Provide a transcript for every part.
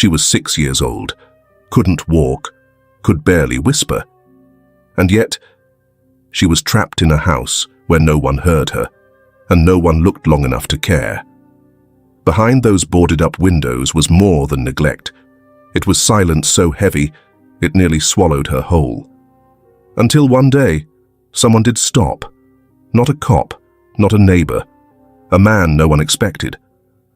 She was 6 years old, couldn't walk, could barely whisper. And yet, she was trapped in a house where no one heard her, and no one looked long enough to care. Behind those boarded-up windows was more than neglect. It was silence so heavy, it nearly swallowed her whole. Until one day, someone did stop. Not a cop, not a neighbor. A man no one expected.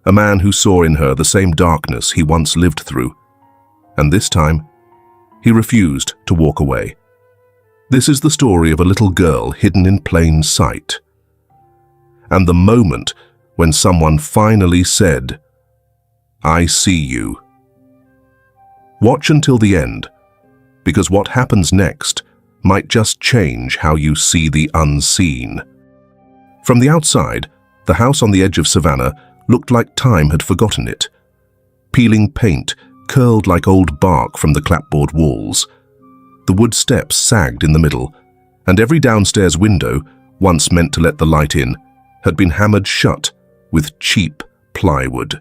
A man who saw in her the same darkness he once lived through. And this time, he refused to walk away. This is the story of a little girl hidden in plain sight. And the moment when someone finally said, "I see you." Watch until the end, because what happens next might just change how you see the unseen. From the outside, the house on the edge of Savannah looked like time had forgotten it. Peeling paint curled like old bark from the clapboard walls. The wood steps sagged in the middle, and every downstairs window, once meant to let the light in, had been hammered shut with cheap plywood.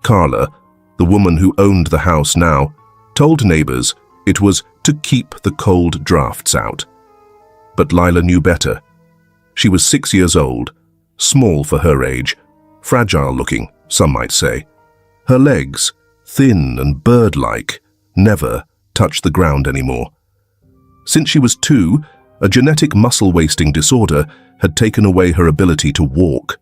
Carla, the woman who owned the house now, told neighbors it was to keep the cold drafts out. But Lila knew better. She was 6 years old, small for her age, fragile-looking, some might say. Her legs, thin and bird-like, never touched the ground anymore. Since she was 2, a genetic muscle-wasting disorder had taken away her ability to walk.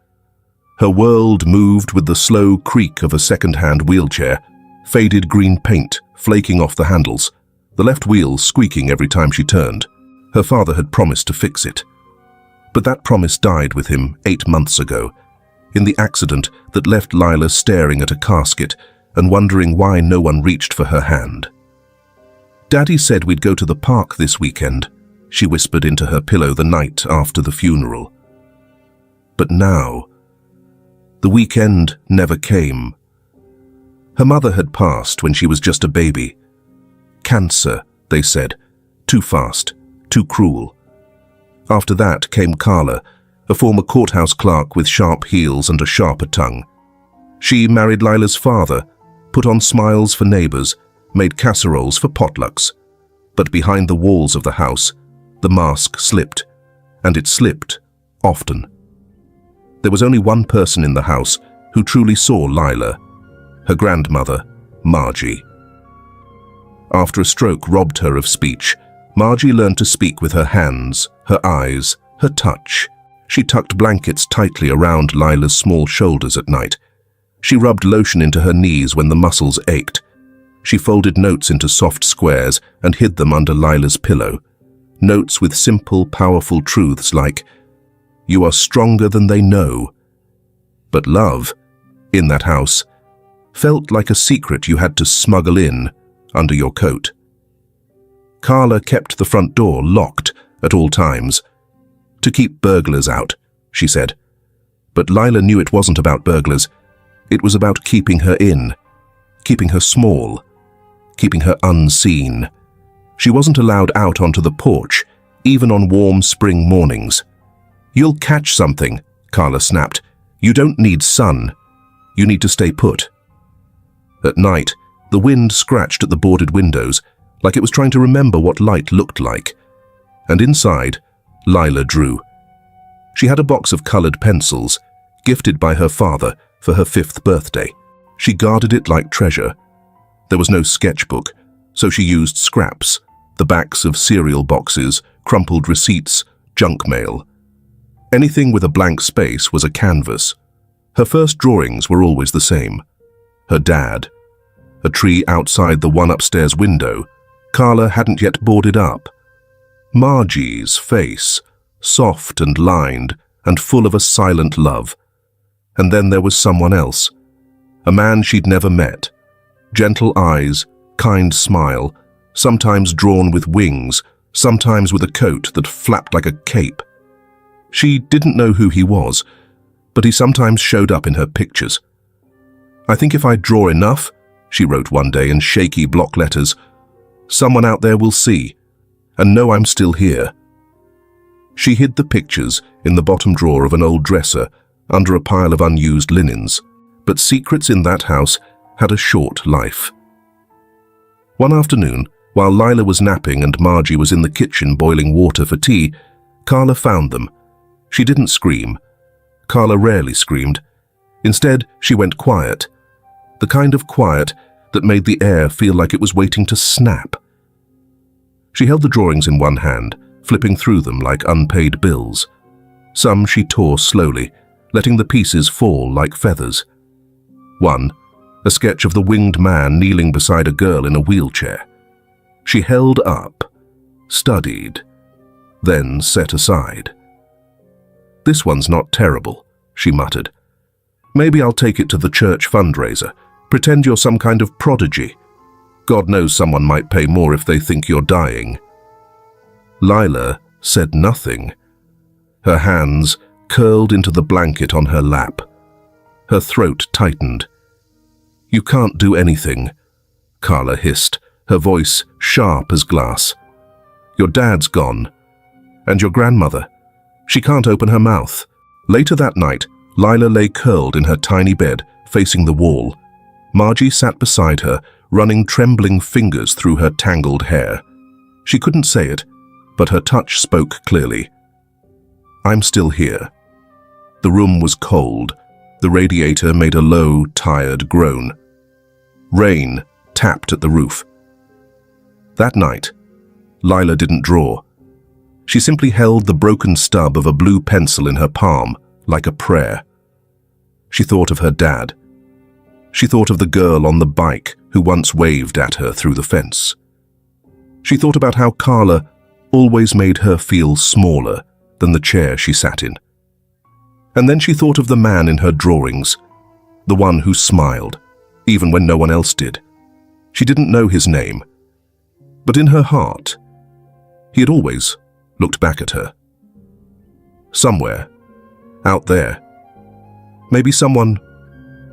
Her world moved with the slow creak of a second-hand wheelchair, faded green paint flaking off the handles, the left wheel squeaking every time she turned. Her father had promised to fix it. But that promise died with him 8 months ago, in the accident that left Lila staring at a casket and wondering why no one reached for her hand. "Daddy said we'd go to the park this weekend," she whispered into her pillow the night after the funeral. But now, the weekend never came. Her mother had passed when she was just a baby. Cancer, they said. Too fast, too cruel. After that came Carla, a former courthouse clerk with sharp heels and a sharper tongue. She married Lila's father, put on smiles for neighbors, made casseroles for potlucks. But behind the walls of the house, the mask slipped, and it slipped often. There was only one person in the house who truly saw Lila, her grandmother, Margie. After a stroke robbed her of speech, Margie learned to speak with her hands, her eyes, her touch. She tucked blankets tightly around Lila's small shoulders at night. She rubbed lotion into her knees when the muscles ached. She folded notes into soft squares and hid them under Lila's pillow. Notes with simple, powerful truths like, "You are stronger than they know." But love, in that house, felt like a secret you had to smuggle in under your coat. Carla kept the front door locked at all times. "To keep burglars out," she said. But Lila knew it wasn't about burglars. It was about keeping her in, keeping her small, keeping her unseen. She wasn't allowed out onto the porch, even on warm spring mornings. "You'll catch something," Carla snapped. "You don't need sun. You need to stay put." At night, the wind scratched at the boarded windows, like it was trying to remember what light looked like. And inside, Lila drew. She had a box of colored pencils, gifted by her father for her 5th birthday. She guarded it like treasure. There was no sketchbook, so she used scraps, the backs of cereal boxes, crumpled receipts, junk mail. Anything with a blank space was a canvas. Her first drawings were always the same. Her dad. A tree outside the one upstairs window Carla hadn't yet boarded up. Margie's face, soft and lined and full of a silent love. And then there was someone else, a man she'd never met. Gentle eyes, kind smile, sometimes drawn with wings, sometimes with a coat that flapped like a cape. She didn't know who he was, but he sometimes showed up in her pictures. "I think if I draw enough," she wrote one day in shaky block letters, "someone out there will see and know I'm still here." She hid the pictures in the bottom drawer of an old dresser under a pile of unused linens. But secrets in that house had a short life. One afternoon, while Lila was napping and Margie was in the kitchen boiling water for tea, Carla found them. She didn't scream. Carla rarely screamed. Instead, she went quiet. The kind of quiet that made the air feel like it was waiting to snap. She held the drawings in one hand, flipping through them like unpaid bills. Some she tore slowly, letting the pieces fall like feathers. One, a sketch of the winged man kneeling beside a girl in a wheelchair. She held up, studied, then set aside. "This one's not terrible," she muttered. "Maybe I'll take it to the church fundraiser. Pretend you're some kind of prodigy. God knows someone might pay more if they think you're dying." Lila said nothing. Her hands curled into the blanket on her lap. Her throat tightened. "You can't do anything," Carla hissed, her voice sharp as glass. "Your dad's gone. And your grandmother. She can't open her mouth." Later that night, Lila lay curled in her tiny bed, facing the wall. Margie sat beside her, running trembling fingers through her tangled hair. She couldn't say it, but her touch spoke clearly. "I'm still here." The room was cold. The radiator made a low, tired groan. Rain tapped at the roof. That night, Lila didn't draw. She simply held the broken stub of a blue pencil in her palm, like a prayer. She thought of her dad. She thought of the girl on the bike who once waved at her through the fence. She thought about how Carla always made her feel smaller than the chair she sat in. And then she thought of the man in her drawings, the one who smiled, even when no one else did. She didn't know his name, but in her heart, he had always looked back at her. Somewhere, out there, maybe someone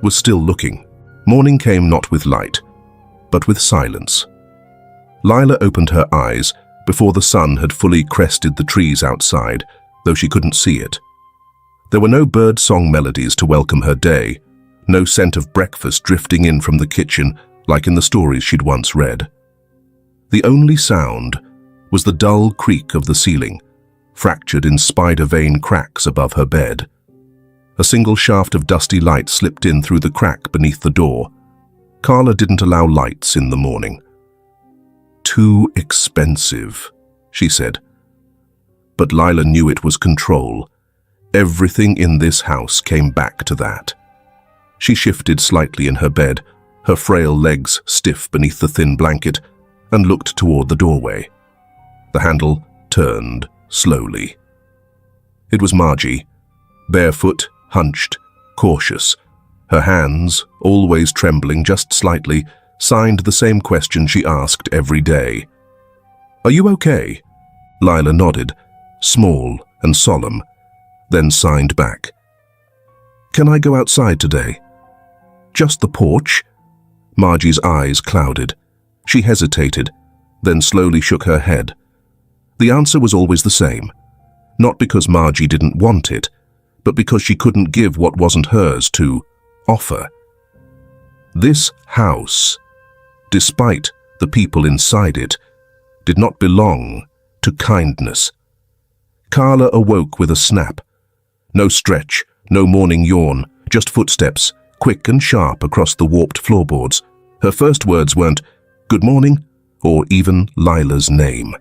was still looking. Morning came not with light, but with silence. Lila opened her eyes before the sun had fully crested the trees outside, though she couldn't see it. There were no bird-song melodies to welcome her day, no scent of breakfast drifting in from the kitchen like in the stories she'd once read. The only sound was the dull creak of the ceiling, fractured in spider-vein cracks above her bed. A single shaft of dusty light slipped in through the crack beneath the door. Carla didn't allow lights in the morning. "Too expensive," she said. But Lila knew it was control. Everything in this house came back to that. She shifted slightly in her bed, her frail legs stiff beneath the thin blanket, and looked toward the doorway. The handle turned slowly. It was Margie, barefoot, hunched, cautious. Her hands, always trembling just slightly, signed the same question she asked every day. "Are you okay?" Lila nodded, small and solemn, then signed back. "Can I go outside today?" "Just the porch?" Margie's eyes clouded. She hesitated, then slowly shook her head. The answer was always the same. Not because Margie didn't want it, but because she couldn't give what wasn't hers to offer. This house, despite the people inside it, did not belong to kindness. Carla awoke with a snap. No stretch, no morning yawn, just footsteps, quick and sharp across the warped floorboards. Her first words weren't, "Good morning," or even Lila's name.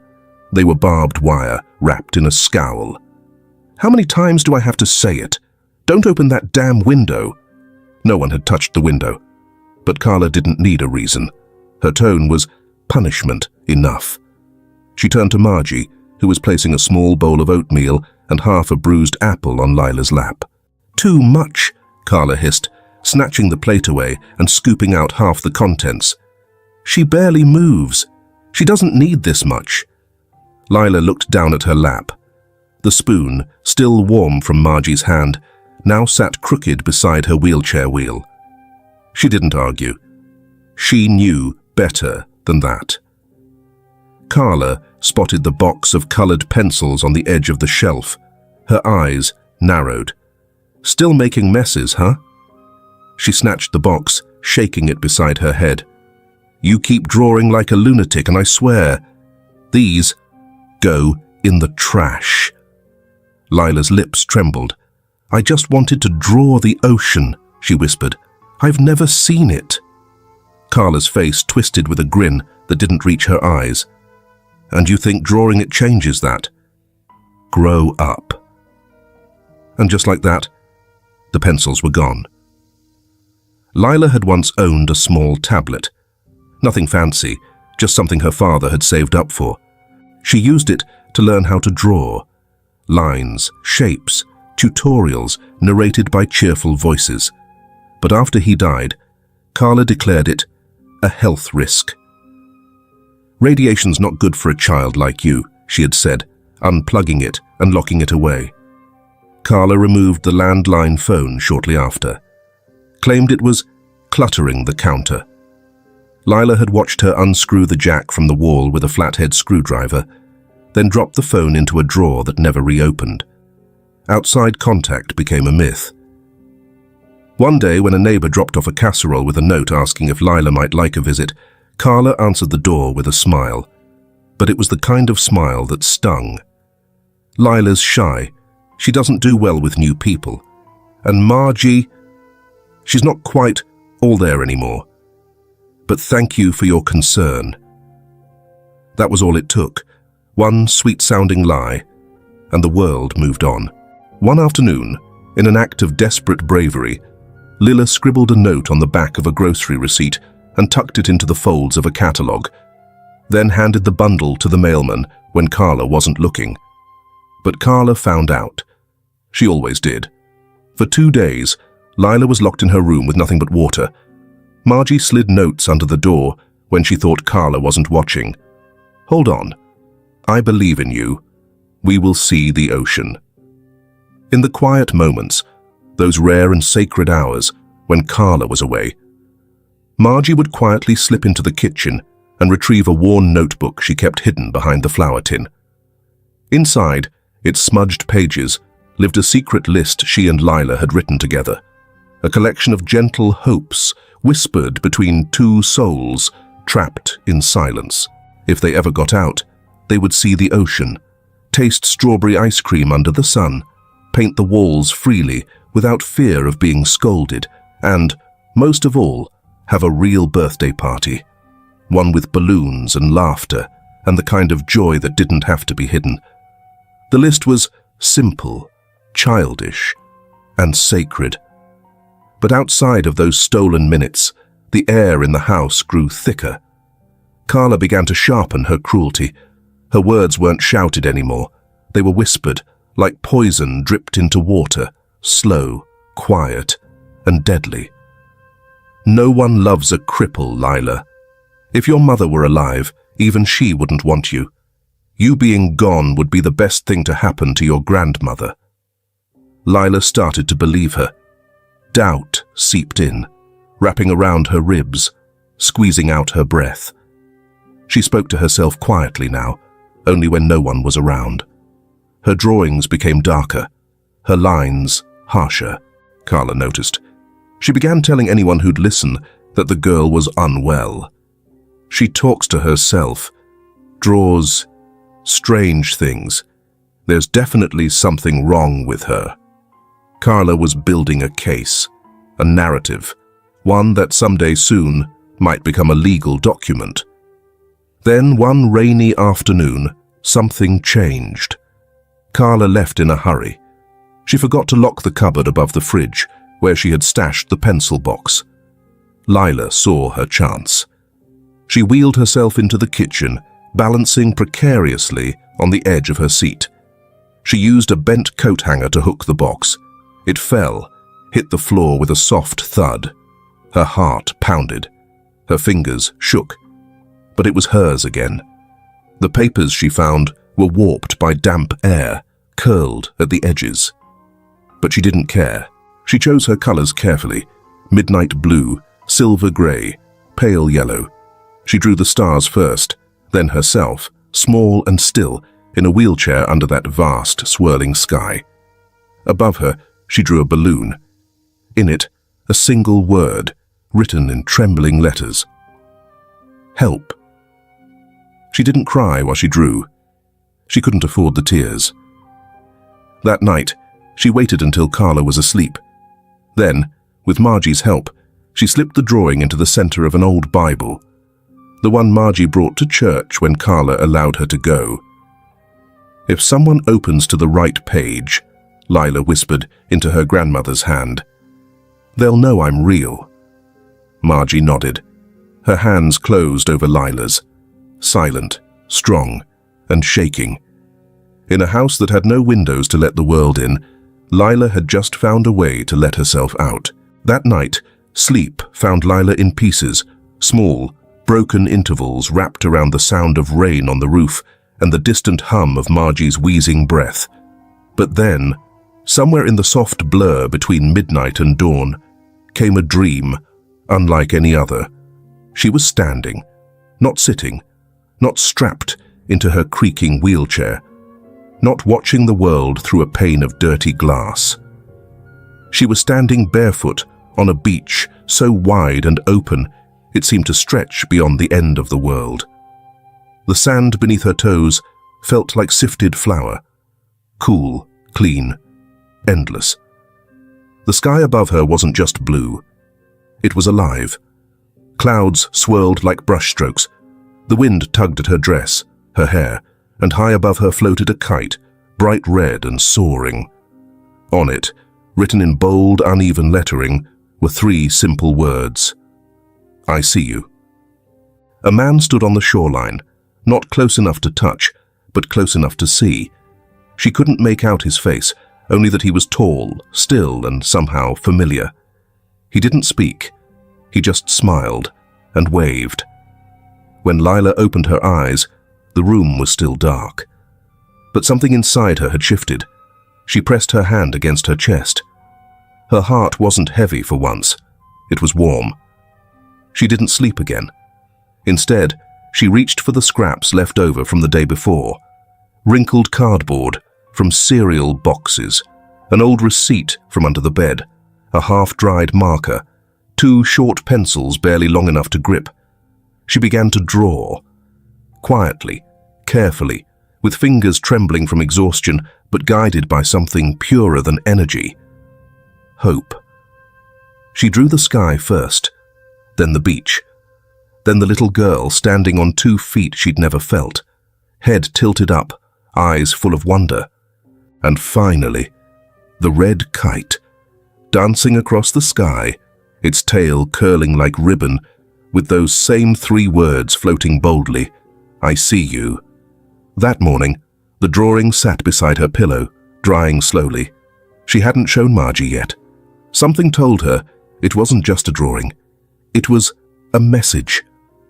They were barbed wire, wrapped in a scowl. "How many times do I have to say it? Don't open that damn window." No one had touched the window, but Carla didn't need a reason. Her tone was punishment enough. She turned to Margie, who was placing a small bowl of oatmeal and half a bruised apple on Lila's lap. "Too much," Carla hissed, snatching the plate away and scooping out half the contents. "She barely moves. She doesn't need this much." Lila looked down at her lap. The spoon, still warm from Margie's hand, now sat crooked beside her wheelchair wheel. She didn't argue. She knew better than that. Carla spotted the box of colored pencils on the edge of the shelf. Her eyes narrowed. "Still making messes, huh?" She snatched the box, shaking it beside her head. "You keep drawing like a lunatic, and I swear, these go in the trash." Lila's lips trembled. "I just wanted to draw the ocean," she whispered. "I've never seen it." Carla's face twisted with a grin that didn't reach her eyes. "And you think drawing it changes that? Grow up." And just like that, the pencils were gone. Lila had once owned a small tablet. Nothing fancy, just something her father had saved up for. She used it to learn how to draw. Lines, shapes, tutorials narrated by cheerful voices. But after he died, Carla declared it a health risk. "Radiation's not good for a child like you," she had said, unplugging it and locking it away. Carla removed the landline phone shortly after, claimed it was cluttering the counter. Lila had watched her unscrew the jack from the wall with a flathead screwdriver, then dropped the phone into a drawer that never reopened. Outside contact became a myth. One day, when a neighbor dropped off a casserole with a note asking if Lila might like a visit, Carla answered the door with a smile. But it was the kind of smile that stung. Lila's shy. She doesn't do well with new people. And Margie, she's not quite all there anymore. But thank you for your concern. That was all it took. One sweet-sounding lie, and the world moved on. One afternoon, in an act of desperate bravery, Lila scribbled a note on the back of a grocery receipt and tucked it into the folds of a catalogue, then handed the bundle to the mailman when Carla wasn't looking. But Carla found out. She always did. For 2 days, Lila was locked in her room with nothing but water. Margie slid notes under the door when she thought Carla wasn't watching. "Hold on. I believe in you. We will see the ocean." In the quiet moments, those rare and sacred hours when Carla was away, Margie would quietly slip into the kitchen and retrieve a worn notebook she kept hidden behind the flour tin. Inside, its smudged pages, lived a secret list she and Lila had written together, a collection of gentle hopes whispered between two souls trapped in silence. If they ever got out, they would see the ocean, taste strawberry ice cream under the sun, paint the walls freely without fear of being scolded, and, most of all, have a real birthday party, one with balloons and laughter and the kind of joy that didn't have to be hidden. The list was simple, childish, and sacred. But outside of those stolen minutes, the air in the house grew thicker. Carla began to sharpen her cruelty. Her words weren't shouted anymore. They were whispered, like poison dripped into water, slow, quiet, and deadly. "No one loves a cripple, Lila. If your mother were alive, even she wouldn't want you. You being gone would be the best thing to happen to your grandmother." Lila started to believe her. Doubt seeped in, wrapping around her ribs, squeezing out her breath. She spoke to herself quietly now, only when no one was around. Her drawings became darker, her lines harsher, Carla noticed. She began telling anyone who'd listen that the girl was unwell. She talks to herself, draws strange things. There's definitely something wrong with her. Carla was building a case, a narrative, one that someday soon might become a legal document. Then one rainy afternoon, something changed. Carla left in a hurry. She forgot to lock the cupboard above the fridge, where she had stashed the pencil box. Lila saw her chance. She wheeled herself into the kitchen, balancing precariously on the edge of her seat. She used a bent coat hanger to hook the box. It fell, hit the floor with a soft thud. Her heart pounded. Her fingers shook. But it was hers again. The papers she found were warped by damp air, curled at the edges. But she didn't care. She chose her colors carefully: midnight blue, silver gray, pale yellow. She drew the stars first, then herself, small and still, in a wheelchair under that vast, swirling sky. Above her, she drew a balloon. In it, a single word, written in trembling letters. Help. She didn't cry while she drew. She couldn't afford the tears. That night, she waited until Carla was asleep. Then, with Margie's help, she slipped the drawing into the center of an old Bible, the one Margie brought to church when Carla allowed her to go. If someone opens to the right page, Lila whispered into her grandmother's hand, they'll know I'm real. Margie nodded. Her hands closed over Lila's, silent, strong, and shaking. In a house that had no windows to let the world in, Lila had just found a way to let herself out. That night, sleep found Lila in pieces, small, broken intervals wrapped around the sound of rain on the roof and the distant hum of Margie's wheezing breath. But then, somewhere in the soft blur between midnight and dawn, came a dream, unlike any other. She was standing, not sitting, not strapped into her creaking wheelchair, not watching the world through a pane of dirty glass. She was standing barefoot on a beach so wide and open it seemed to stretch beyond the end of the world. The sand beneath her toes felt like sifted flour, cool, clean, endless. The sky above her wasn't just blue. It was alive. Clouds swirled like brushstrokes. The wind tugged at her dress, her hair, and high above her floated a kite, bright red and soaring. On it, written in bold, uneven lettering, were 3 simple words. I see you. A man stood on the shoreline, not close enough to touch, but close enough to see. She couldn't make out his face, only that he was tall, still, and somehow familiar. He didn't speak. He just smiled and waved. When Lila opened her eyes, the room was still dark. But something inside her had shifted. She pressed her hand against her chest. Her heart wasn't heavy for once. It was warm. She didn't sleep again. Instead, she reached for the scraps left over from the day before. Wrinkled cardboard from cereal boxes, an old receipt from under the bed, a half-dried marker, 2 short pencils barely long enough to grip. She began to draw. Quietly, carefully, with fingers trembling from exhaustion, but guided by something purer than energy. Hope. She drew the sky first, then the beach, then the little girl standing on 2 feet she'd never felt, head tilted up, eyes full of wonder. And finally, the red kite, dancing across the sky, its tail curling like ribbon, with those same 3 words floating boldly, I see you. That morning, the drawing sat beside her pillow, drying slowly. She hadn't shown Margie yet. Something told her it wasn't just a drawing. It was a message,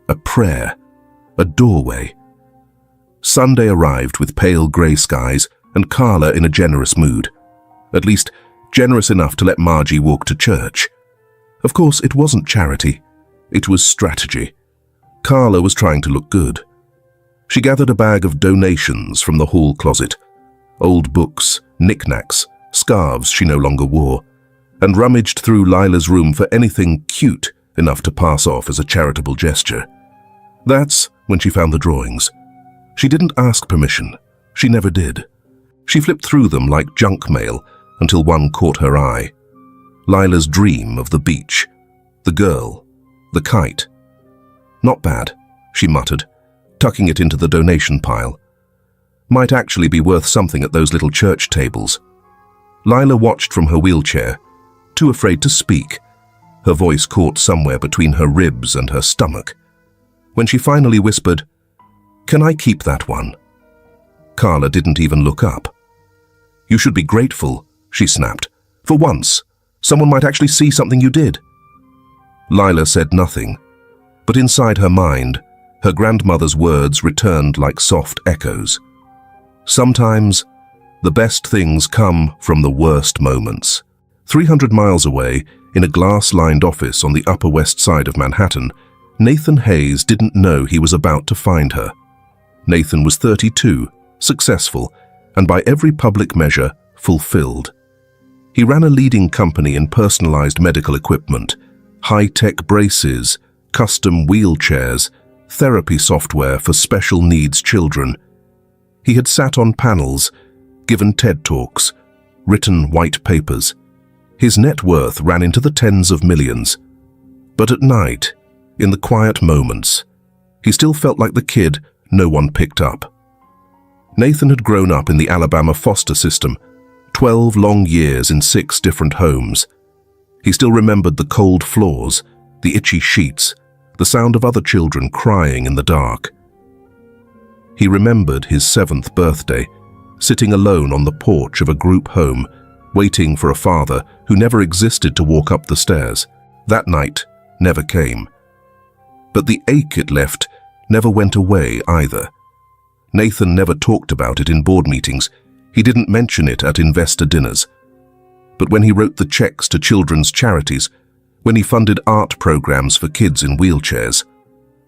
a prayer, a doorway. Sunday arrived with pale grey skies and Carla in a generous mood. At least, generous enough to let Margie walk to church. Of course, it wasn't charity. It was strategy. Carla was trying to look good. She gathered a bag of donations from the hall closet, old books, knickknacks, scarves she no longer wore, and rummaged through Lila's room for anything cute enough to pass off as a charitable gesture. That's when she found the drawings. She didn't ask permission. She never did. She flipped through them like junk mail until one caught her eye. Lila's dream of the beach, the girl, the kite. Not bad, she muttered, tucking it into the donation pile. Might actually be worth something at those little church tables. Lila watched from her wheelchair, too afraid to speak, her voice caught somewhere between her ribs and her stomach. When she finally whispered, "Can I keep that one?" Carla didn't even look up. "You should be grateful," she snapped. "For once, someone might actually see something you did." Lila said nothing, but inside her mind, her grandmother's words returned like soft echoes. Sometimes, the best things come from the worst moments. 300 miles away, in a glass-lined office on the Upper West Side of Manhattan, Nathan Hayes didn't know he was about to find her. Nathan was 32, successful, and by every public measure, fulfilled. He ran a leading company in personalized medical equipment, high-tech braces, custom wheelchairs, therapy software for special needs children. He had sat on panels, given TED Talks, written white papers. His net worth ran into the tens of millions. But at night, in the quiet moments, he still felt like the kid no one picked up. Nathan had grown up in the Alabama foster system, 12 long years in 6 different homes. He still remembered the cold floors, the itchy sheets, the sound of other children crying in the dark. He remembered his 7th birthday, sitting alone on the porch of a group home, waiting for a father who never existed to walk up the stairs. That night never came. But the ache it left never went away either. Nathan never talked about it in board meetings. He didn't mention it at investor dinners. But when he wrote the checks to children's charities, when he funded art programs for kids in wheelchairs,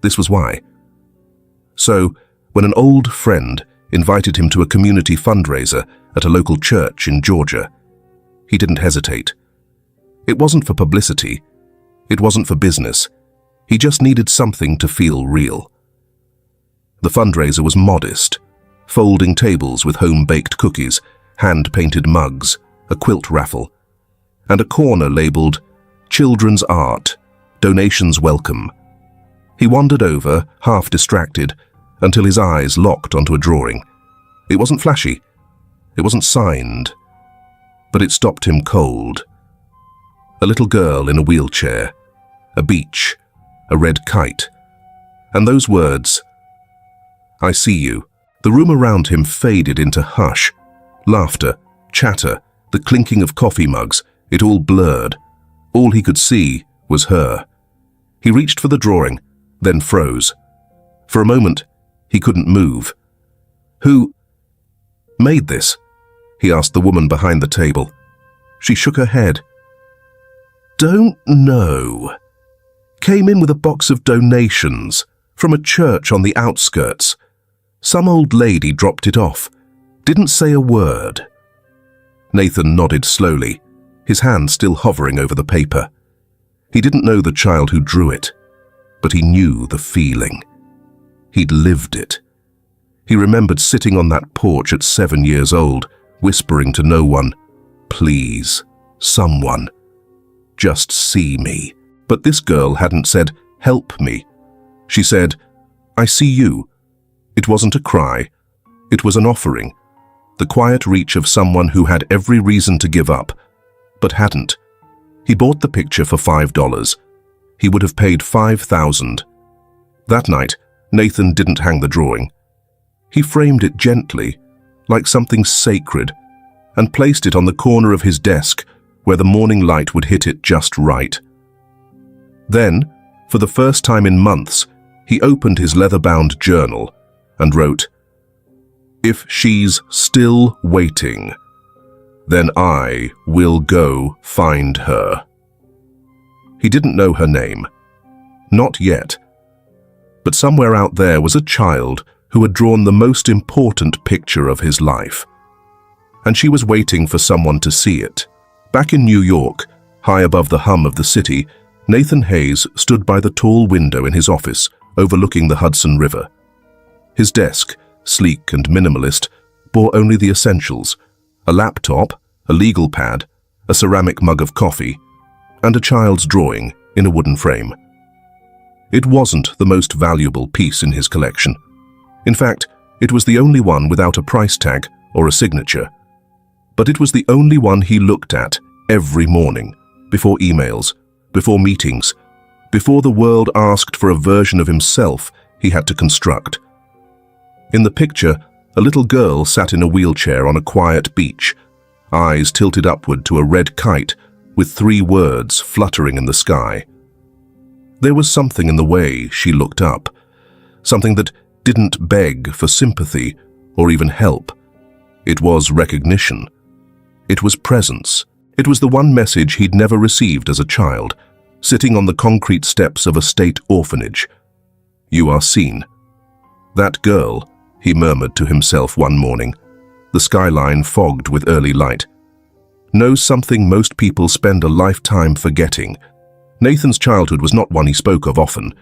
this was why. So, when an old friend invited him to a community fundraiser at a local church in Georgia, he didn't hesitate. It wasn't for publicity. It wasn't for business. He just needed something to feel real. The fundraiser was modest. Folding tables with home-baked cookies, hand-painted mugs, a quilt raffle, and a corner labeled Children's Art, Donations Welcome. He wandered over, half distracted, until his eyes locked onto a drawing. It wasn't flashy. It wasn't signed. But it stopped him cold. A little girl in a wheelchair, a beach, a red kite, and those words, "I see you." The room around him faded into hush. Laughter, chatter, the clinking of coffee mugs, it all blurred. All he could see was her. He reached for the drawing, then froze. For a moment, he couldn't move. "Who made this?" he asked the woman behind the table. She shook her head. "Don't know. Came in with a box of donations from a church on the outskirts. Some old lady dropped it off. Didn't say a word." Nathan nodded slowly, his hand still hovering over the paper. He didn't know the child who drew it, but he knew the feeling. He'd lived it. He remembered sitting on that porch at 7 years old, whispering to no one, "Please, someone, just see me." But this girl hadn't said, "Help me." She said, "I see you." It wasn't a cry. It was an offering. The quiet reach of someone who had every reason to give up, but hadn't. He bought the picture for $5. He would have paid $5,000. That night, Nathan didn't hang the drawing. He framed it gently, like something sacred, and placed it on the corner of his desk where the morning light would hit it just right. Then, for the first time in months, he opened his leather-bound journal and wrote, "If she's still waiting, then I will go find her." He didn't know her name. Not yet. But somewhere out there was a child who had drawn the most important picture of his life. And she was waiting for someone to see it. Back in New York, high above the hum of the city, Nathan Hayes stood by the tall window in his office, overlooking the Hudson River. His desk, sleek and minimalist, bore only the essentials: a laptop, a legal pad, a ceramic mug of coffee, and a child's drawing in a wooden frame. It wasn't the most valuable piece in his collection. In fact, it was the only one without a price tag or a signature. But it was the only one he looked at every morning, before emails, before meetings, before the world asked for a version of himself he had to construct. In the picture, a little girl sat in a wheelchair on a quiet beach, eyes tilted upward to a red kite with 3 words fluttering in the sky. There was something in the way she looked up, something that didn't beg for sympathy or even help. It was recognition. It was presence. It was the one message he'd never received as a child, sitting on the concrete steps of a state orphanage. "You are seen." "That girl," he murmured to himself one morning, the skyline fogged with early light, "knows something most people spend a lifetime forgetting. Nathan's childhood was not one he spoke of often.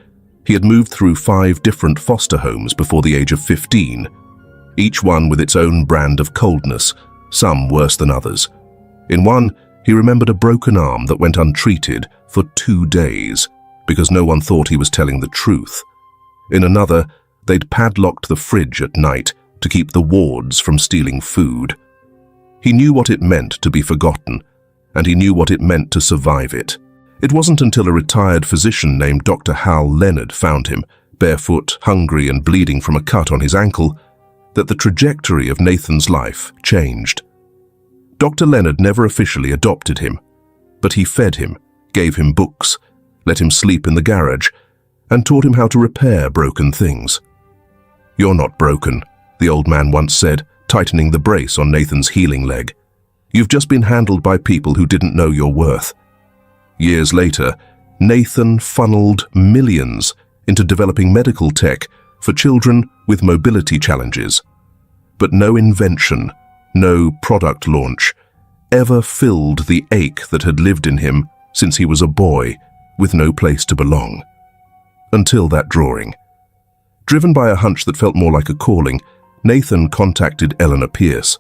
He had moved through 5 different foster homes before the age of 15, each one with its own brand of coldness, some worse than others. In one, he remembered a broken arm that went untreated for 2 days because no one thought he was telling the truth. In another, they'd padlocked the fridge at night to keep the wards from stealing food. He knew what it meant to be forgotten, and he knew what it meant to survive it. It wasn't until a retired physician named Dr. Hal Leonard found him, barefoot, hungry and bleeding from a cut on his ankle, that the trajectory of Nathan's life changed. Dr. Leonard never officially adopted him, but he fed him, gave him books, let him sleep in the garage, and taught him how to repair broken things. "You're not broken," the old man once said, tightening the brace on Nathan's healing leg. "You've just been handled by people who didn't know your worth." Years later, Nathan funneled millions into developing medical tech for children with mobility challenges. But no invention, no product launch, ever filled the ache that had lived in him since he was a boy with no place to belong. Until that drawing. Driven by a hunch that felt more like a calling, Nathan contacted Eleanor Pierce,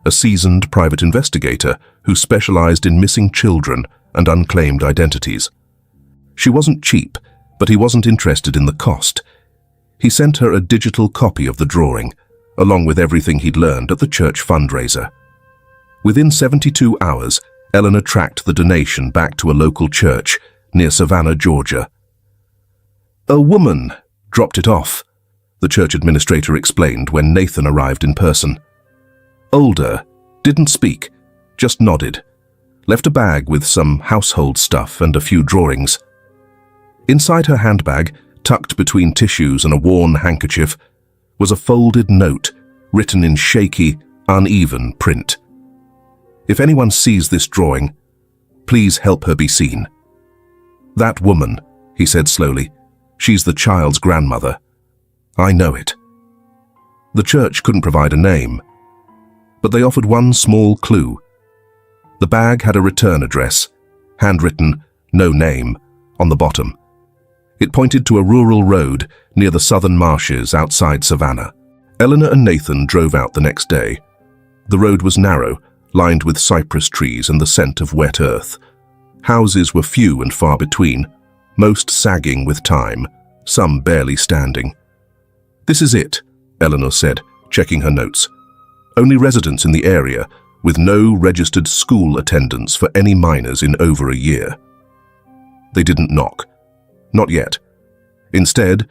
a seasoned private investigator who specialized in missing children and unclaimed identities. She wasn't cheap, but he wasn't interested in the cost. He sent her a digital copy of the drawing, along with everything he'd learned at the church fundraiser. Within 72 hours, Eleanor tracked the donation back to a local church near Savannah, Georgia. "A woman dropped it off," the church administrator explained when Nathan arrived in person. "Older, didn't speak, just nodded. Left a bag with some household stuff and a few drawings. Inside her handbag, tucked between tissues and a worn handkerchief, was a folded note written in shaky, uneven print. If anyone sees this drawing, please help her be seen." "That woman," he said slowly, "she's the child's grandmother. I know it." The church couldn't provide a name, but they offered one small clue. The bag had a return address, handwritten, "No name," on the bottom. It pointed to a rural road near the southern marshes outside Savannah. Eleanor and Nathan drove out the next day. The road was narrow, lined with cypress trees and the scent of wet earth. Houses were few and far between, most sagging with time, some barely standing. "This is it," Eleanor said, checking her notes. "Only residents in the area, with no registered school attendance for any minors in over a year." They didn't knock. Not yet. Instead,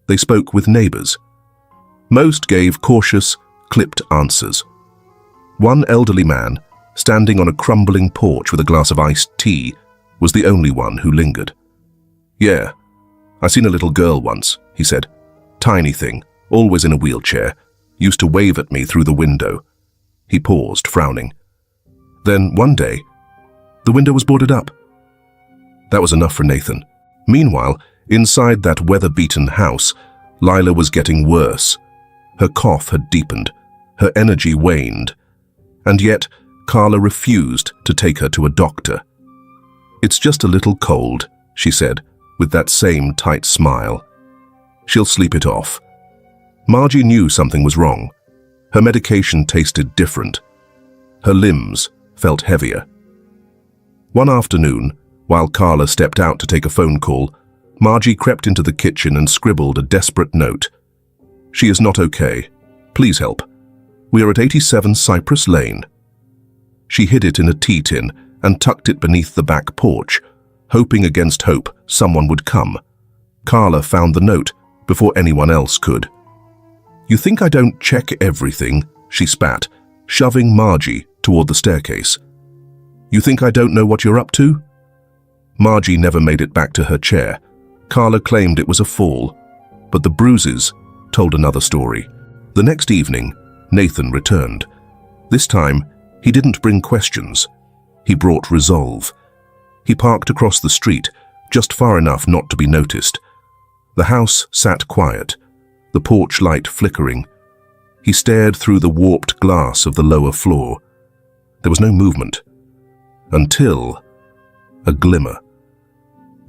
they spoke with neighbors. Most gave cautious, clipped answers. One elderly man, standing on a crumbling porch with a glass of iced tea, was the only one who lingered. "Yeah, I seen a little girl once," he said. "Tiny thing, always in a wheelchair, used to wave at me through the window." He paused, frowning. Then, one day, the window was boarded up. That was enough for Nathan. Meanwhile, inside that weather-beaten house, Lila was getting worse. Her cough had deepened, her energy waned, and yet Carla refused to take her to a doctor. "It's just a little cold," she said, with that same tight smile. "She'll sleep it off." Margie knew something was wrong. Her medication tasted different. Her limbs felt heavier. One afternoon, while Carla stepped out to take a phone call, Margie crept into the kitchen and scribbled a desperate note. "She is not okay. Please help. We are at 87 Cypress Lane." She hid it in a tea tin and tucked it beneath the back porch, hoping against hope someone would come. Carla found the note before anyone else could. "You think I don't check everything?" she spat, shoving Margie toward the staircase. "You think I don't know what you're up to?" Margie never made it back to her chair. Carla claimed it was a fall, but the bruises told another story. The next evening, Nathan returned. This time, he didn't bring questions. He brought resolve. He parked across the street, just far enough not to be noticed. The house sat quiet, the porch light flickering. He stared through the warped glass of the lower floor. There was no movement. Until a glimmer.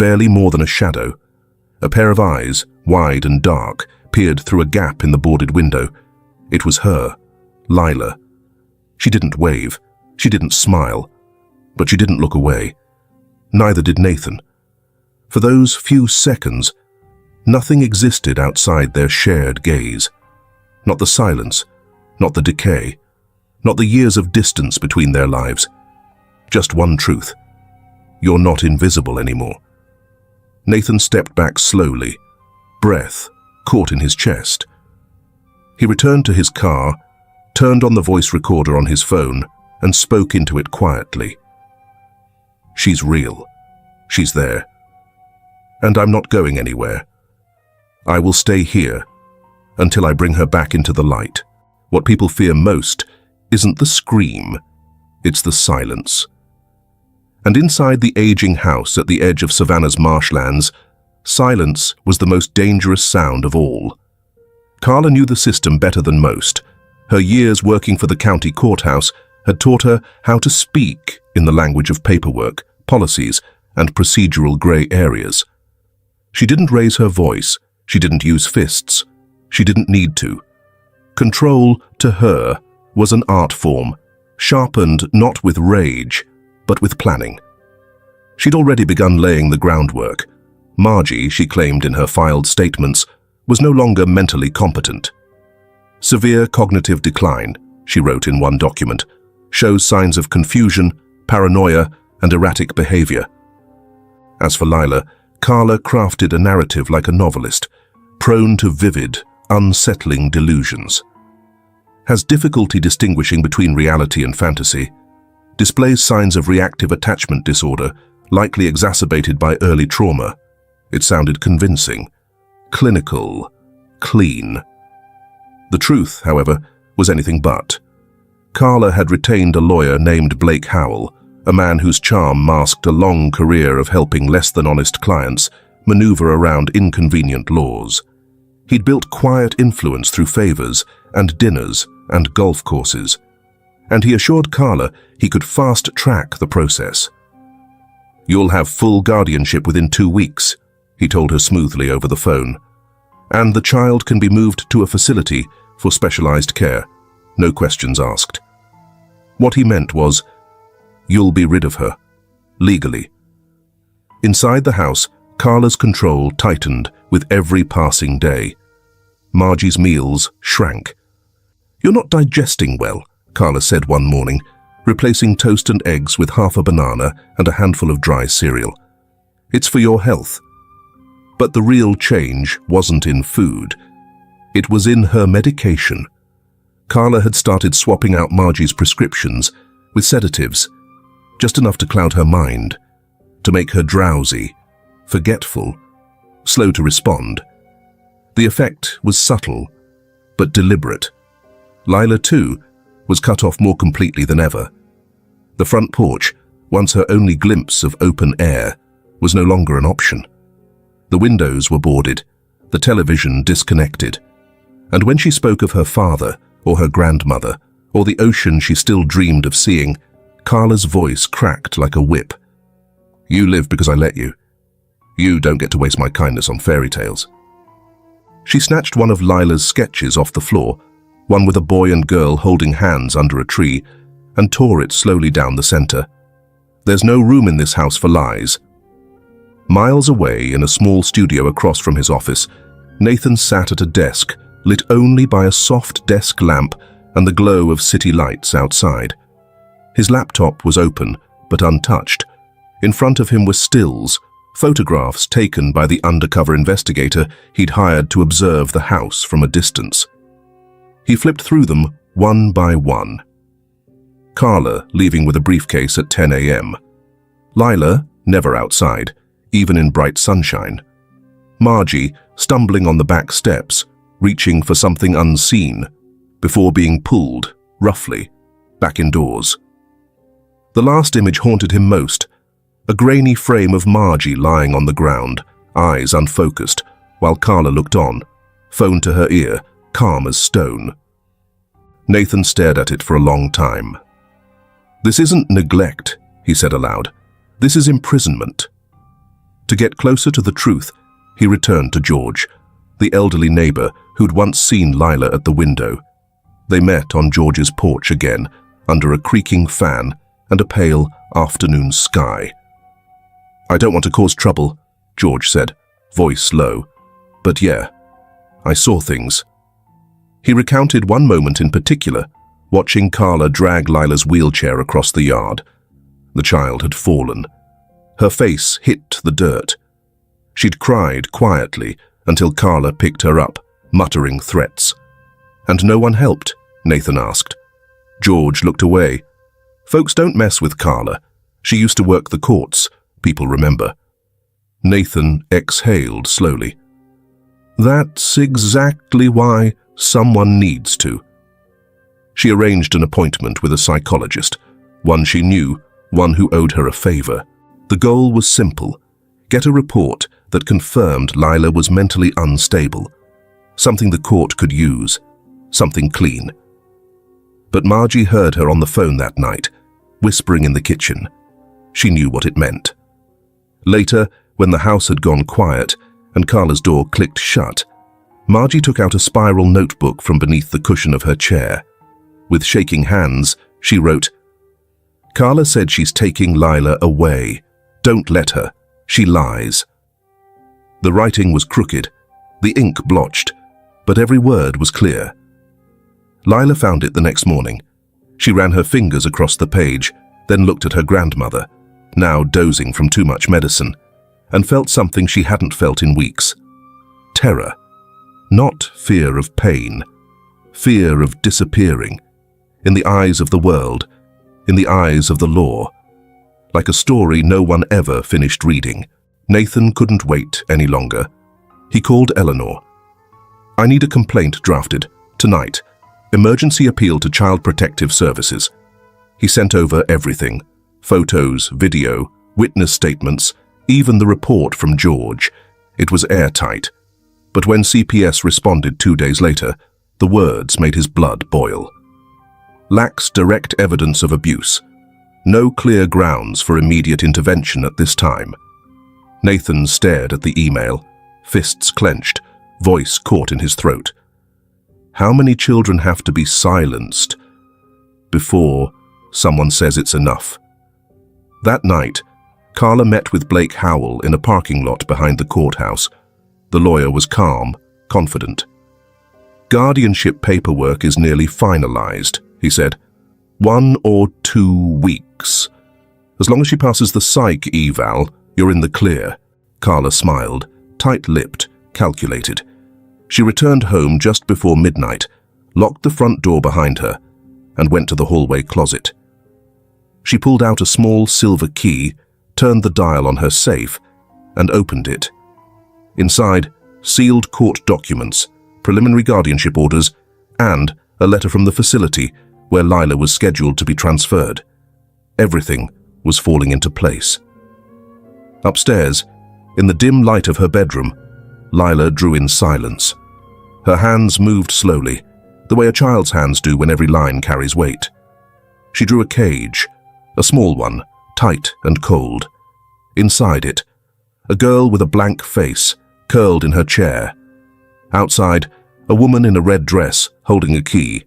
barely more than a shadow. A pair of eyes, wide and dark, peered through a gap in the boarded window. It was her, Lila. She didn't wave, she didn't smile, but she didn't look away. Neither did Nathan. For those few seconds, nothing existed outside their shared gaze. Not the silence, not the decay, not the years of distance between their lives. Just one truth. You're not invisible anymore. Nathan stepped back slowly, breath caught in his chest. He returned to his car, turned on the voice recorder on his phone, and spoke into it quietly. She's real. She's there. And I'm not going anywhere. I will stay here until I bring her back into the light. What people fear most isn't the scream, it's the silence. And inside the aging house at the edge of Savannah's marshlands, silence was the most dangerous sound of all. Carla knew the system better than most. Her years working for the county courthouse had taught her how to speak in the language of paperwork, policies, and procedural gray areas. She didn't raise her voice, she didn't use fists, she didn't need to. Control, to her, was an art form, sharpened not with rage, but with planning. She'd already begun laying the groundwork. Margie, she claimed in her filed statements, was no longer mentally competent. Severe cognitive decline, she wrote in one document, shows signs of confusion, paranoia, and erratic behavior. As for Lila, Carla crafted a narrative like a novelist, prone to vivid, unsettling delusions. Has difficulty distinguishing between reality and fantasy, displays signs of reactive attachment disorder, likely exacerbated by early trauma. It sounded convincing, clinical, clean. The truth, however, was anything but. Carla had retained a lawyer named Blake Howell, a man whose charm masked a long career of helping less-than-honest clients maneuver around inconvenient laws. He'd built quiet influence through favors and dinners and golf courses, and he assured Carla he could fast-track the process. "You'll have full guardianship within 2 weeks," he told her smoothly over the phone, "and the child can be moved to a facility for specialized care, no questions asked." What he meant was, you'll be rid of her, legally. Inside the house, Carla's control tightened with every passing day. Margie's meals shrank. "You're not digesting well," Carla said one morning, replacing toast and eggs with half a banana and a handful of dry cereal. "It's for your health." But the real change wasn't in food. It was in her medication. Carla had started swapping out Margie's prescriptions with sedatives, just enough to cloud her mind, to make her drowsy, forgetful, slow to respond. The effect was subtle, but deliberate. Lila, too, was cut off more completely than ever. The front porch, once her only glimpse of open air, was no longer an option. The windows were boarded, the television disconnected, and when she spoke of her father or her grandmother or the ocean she still dreamed of seeing, Carla's voice cracked like a whip. "You live because I let you. You don't get to waste my kindness on fairy tales." She snatched one of Lila's sketches off the floor, one with a boy and girl holding hands under a tree, and tore it slowly down the center. "There's no room in this house for lies." Miles away, in a small studio across from his office, Nathan sat at a desk, lit only by a soft desk lamp and the glow of city lights outside. His laptop was open, but untouched. In front of him were stills, photographs taken by the undercover investigator he'd hired to observe the house from a distance. He flipped through them one by one. Carla leaving with a briefcase at 10 a.m. Lila never outside, even in bright sunshine. Margie stumbling on the back steps, reaching for something unseen, before being pulled, roughly, back indoors. The last image haunted him most, a grainy frame of Margie lying on the ground, eyes unfocused, while Carla looked on, phone to her ear, calm as stone. Nathan stared at it for a long time. "This isn't neglect," he said aloud. "This is imprisonment." To get closer to the truth, he returned to George, the elderly neighbor who'd once seen Lila at the window. They met on George's porch again, under a creaking fan and a pale afternoon sky. "I don't want to cause trouble," George said, voice low. "But yeah, I saw things." He recounted one moment in particular, watching Carla drag Lila's wheelchair across the yard. The child had fallen. Her face hit the dirt. She'd cried quietly until Carla picked her up, muttering threats. "And no one helped?" Nathan asked. George looked away. "Folks don't mess with Carla. She used to work the courts, people remember." Nathan exhaled slowly. "That's exactly why someone needs to." She arranged an appointment with a psychologist, one she knew, one who owed her a favor. The goal was simple: get a report that confirmed Lila was mentally unstable, something the court could use, something clean. But Margie heard her on the phone that night, whispering in the kitchen. She knew what it meant. Later, when the house had gone quiet and Carla's door clicked shut, Margie took out a spiral notebook from beneath the cushion of her chair. With shaking hands, she wrote, "Carla said she's taking Lila away. Don't let her. She lies." The writing was crooked, the ink blotched, but every word was clear. Lila found it the next morning. She ran her fingers across the page, then looked at her grandmother, now dozing from too much medicine, and felt something she hadn't felt in weeks. Terror. Not fear of pain. Fear of disappearing. In the eyes of the world. In the eyes of the law. Like a story no one ever finished reading. Nathan couldn't wait any longer. He called Eleanor. "I need a complaint drafted. Tonight. Emergency appeal to Child Protective Services." He sent over everything. Photos, video, witness statements, even the report from George. It was airtight. But when CPS responded 2 days later, the words made his blood boil. "Lacks direct evidence of abuse. No clear grounds for immediate intervention at this time." Nathan stared at the email, fists clenched, voice caught in his throat. How many children have to be silenced before someone says it's enough? That night, Carla met with Blake Howell in a parking lot behind the courthouse. The lawyer was calm, confident. "Guardianship paperwork is nearly finalized," he said. 1 or 2 weeks. As long as she passes the psych eval, you're in the clear." Carla smiled, tight-lipped, calculated. She returned home just before midnight, locked the front door behind her, and went to the hallway closet. She pulled out a small silver key, turned the dial on her safe, and opened it. Inside, sealed court documents, preliminary guardianship orders, and a letter from the facility where Lila was scheduled to be transferred. Everything was falling into place. Upstairs, in the dim light of her bedroom, Lila drew in silence. Her hands moved slowly, the way a child's hands do when every line carries weight. She drew a cage, a small one, tight and cold. Inside it, a girl with a blank face, curled in her chair. Outside, a woman in a red dress, holding a key.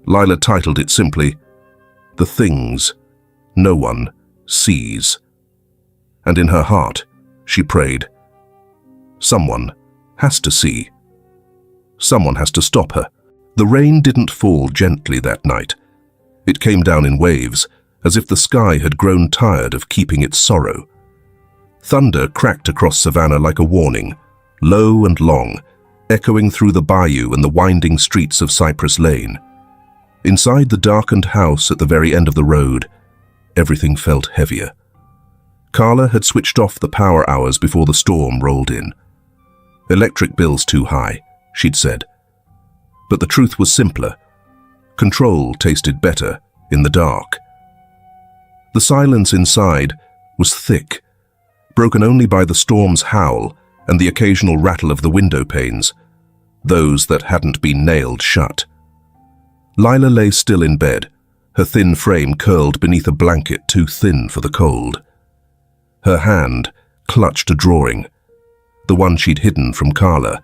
Lila titled it simply, "The Things No One Sees." And in her heart, she prayed, someone has to see. Someone has to stop her. The rain didn't fall gently that night. It came down in waves, as if the sky had grown tired of keeping its sorrow. Thunder cracked across Savannah like a warning, low and long, echoing through the bayou and the winding streets of Cypress Lane. Inside the darkened house at the very end of the road, everything felt heavier. Carla had switched off the power hours before the storm rolled in. "Electric bill's too high," she'd said. But the truth was simpler. Control tasted better in the dark. The silence inside was thick, broken only by the storm's howl and the occasional rattle of the window panes, those that hadn't been nailed shut. Lila lay still in bed, her thin frame curled beneath a blanket too thin for the cold. Her hand, clutched a drawing. The one she'd hidden from Carla,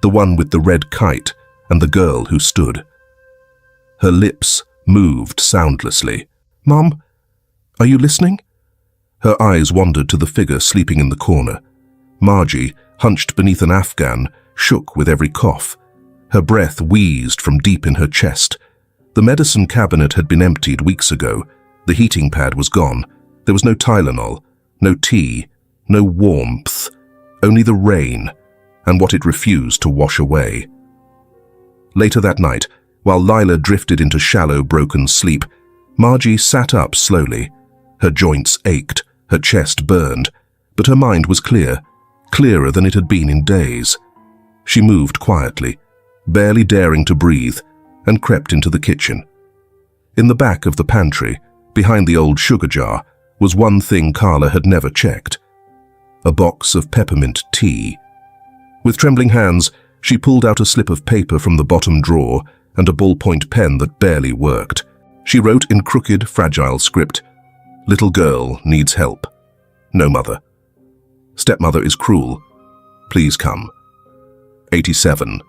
the one with the red kite and the girl who stood. Her lips moved soundlessly. "Mom, are you listening?" Her eyes wandered to the figure sleeping in the corner. Margie, hunched beneath an afghan, shook with every cough. Her breath wheezed from deep in her chest. The medicine cabinet had been emptied weeks ago. The heating pad was gone. There was no Tylenol, no tea, no warmth, only the rain and what it refused to wash away. Later that night, while Lila drifted into shallow, broken sleep, Margie sat up slowly. Her joints ached, her chest burned, but her mind was clear, clearer than it had been in days. She moved quietly, barely daring to breathe, and crept into the kitchen. In the back of the pantry, behind the old sugar jar, was one thing Carla had never checked: a box of peppermint tea. With trembling hands, she pulled out a slip of paper from the bottom drawer and a ballpoint pen that barely worked. She wrote in crooked, fragile script, "Little girl needs help. No mother. Stepmother is cruel. Please come. 87.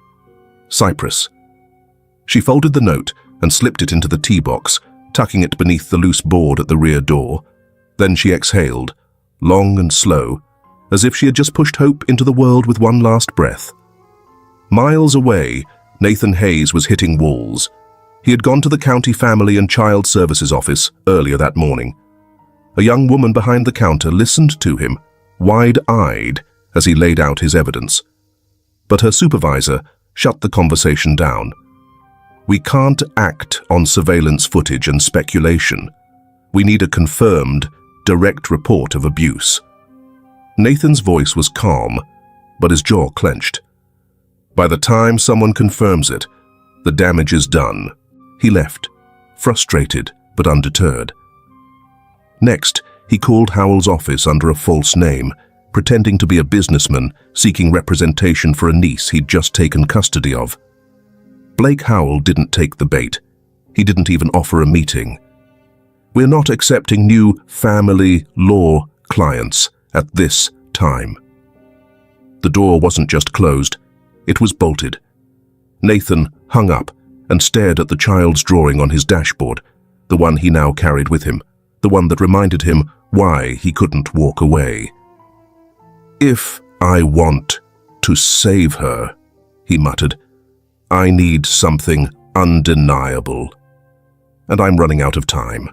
Cyprus." She folded the note and slipped it into the tea box, tucking it beneath the loose board at the rear door. Then she exhaled, long and slow, as if she had just pushed hope into the world with one last breath. Miles away, Nathan Hayes was hitting walls. He had gone to the county family and child services office earlier that morning. A young woman behind the counter listened to him, wide-eyed, as he laid out his evidence. But her supervisor shut the conversation down. "We can't act on surveillance footage and speculation. We need a confirmed, direct report of abuse." Nathan's voice was calm, but his jaw clenched. "By the time someone confirms it, the damage is done." He left, frustrated but undeterred. Next, he called Howell's office under a false name, pretending to be a businessman seeking representation for a niece he'd just taken custody of. Blake Howell didn't take the bait. He didn't even offer a meeting. "We're not accepting new family law clients at this time." The door wasn't just closed, it was bolted. Nathan hung up and stared at the child's drawing on his dashboard, the one he now carried with him, the one that reminded him why he couldn't walk away. "If I want to save her," he muttered, "I need something undeniable. And I'm running out of time."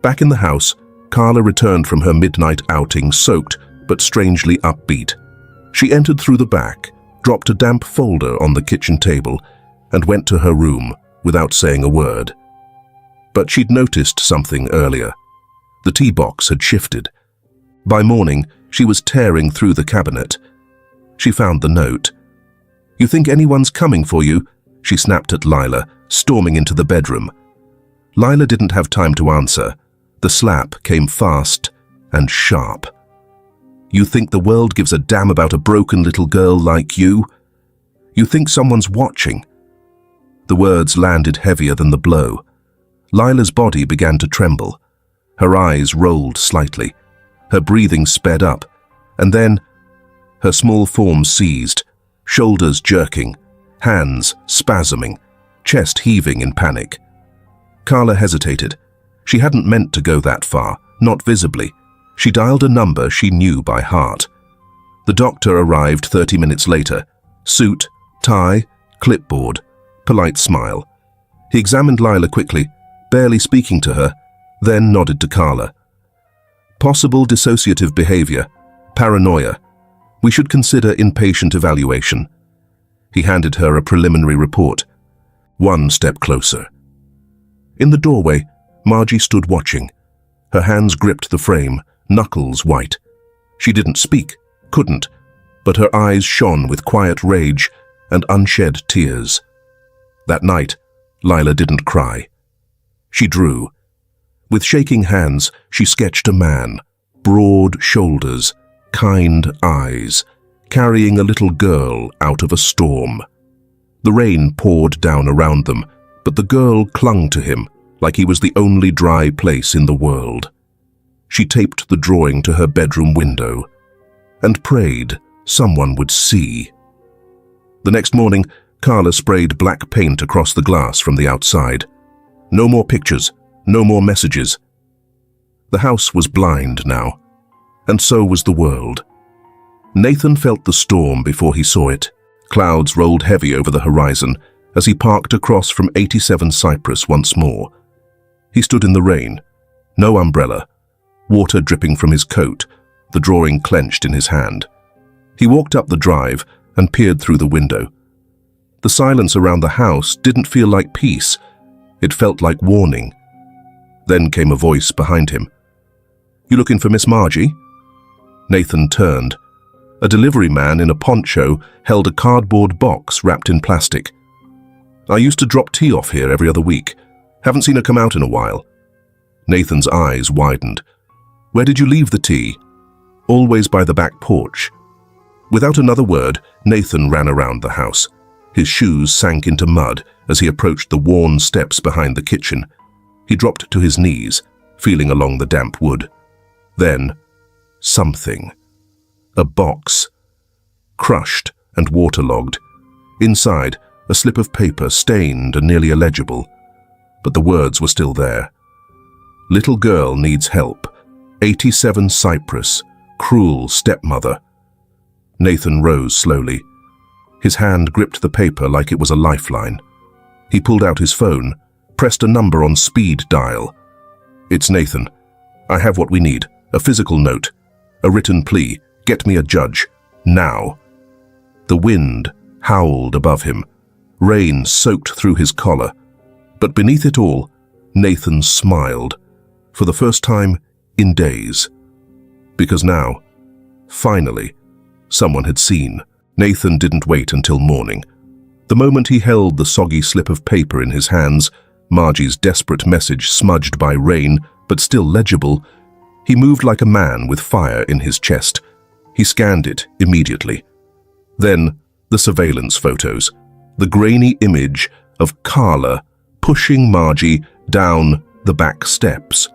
Back in the house, Carla returned from her midnight outing soaked but strangely upbeat. She entered through the back, dropped a damp folder on the kitchen table, and went to her room without saying a word. But she'd noticed something earlier. The tea box had shifted. By morning, she was tearing through the cabinet. She found the note. "You think anyone's coming for you?" she snapped at Lila, storming into the bedroom. Lila didn't have time to answer. The slap came fast and sharp. "You think the world gives a damn about a broken little girl like you? You think someone's watching?" The words landed heavier than the blow. Lila's body began to tremble. Her eyes rolled slightly. Her breathing sped up, and then her small form seized, shoulders jerking, hands spasming, chest heaving in panic. Carla hesitated. She hadn't meant to go that far, not visibly. She dialed a number she knew by heart. The doctor arrived 30 minutes later. Suit, tie, clipboard, polite smile. He examined Lila quickly, barely speaking to her, then nodded to Carla. "Possible dissociative behavior, paranoia. We should consider inpatient evaluation." He handed her a preliminary report. One step closer. In the doorway, Margie stood watching. Her hands gripped the frame, knuckles white. She didn't speak, couldn't, but her eyes shone with quiet rage and unshed tears. That night, Lila didn't cry. She drew. With shaking hands, she sketched a man, broad shoulders, kind eyes, carrying a little girl out of a storm. The rain poured down around them, but the girl clung to him like he was the only dry place in the world. She taped the drawing to her bedroom window, and prayed someone would see. The next morning, Carla sprayed black paint across the glass from the outside. No more pictures, no more messages. The house was blind now, and so was the world. Nathan felt the storm before he saw it. Clouds rolled heavy over the horizon as he parked across from 87 Cypress once more. He stood in the rain, no umbrella, water dripping from his coat, the drawing clenched in his hand. He walked up the drive and peered through the window. The silence around the house didn't feel like peace. It felt like warning. Then came a voice behind him. "You looking for Miss Margie?" Nathan turned. A delivery man in a poncho held a cardboard box wrapped in plastic. "I used to drop tea off here every other week. Haven't seen her come out in a while." Nathan's eyes widened. "Where did you leave the tea?" "Always by the back porch." Without another word, Nathan ran around the house. His shoes sank into mud as he approached the worn steps behind the kitchen. He dropped to his knees, feeling along the damp wood. Then, something. A box. Crushed and waterlogged. Inside, a slip of paper stained and nearly illegible. But the words were still there. "Little girl needs help. 87 Cypress. Cruel stepmother." Nathan rose slowly. His hand gripped the paper like it was a lifeline. He pulled out his phone, pressed a number on speed dial. "It's Nathan. I have what we need. A physical note. A written plea. Get me a judge. Now." The wind howled above him. Rain soaked through his collar. But beneath it all, Nathan smiled. For the first time in days. Because now, finally, someone had seen. Nathan didn't wait until morning. The moment he held the soggy slip of paper in his hands, Margie's desperate message smudged by rain, but still legible, he moved like a man with fire in his chest. He scanned it immediately. Then, the surveillance photos. The grainy image of Carla pushing Margie down the back steps.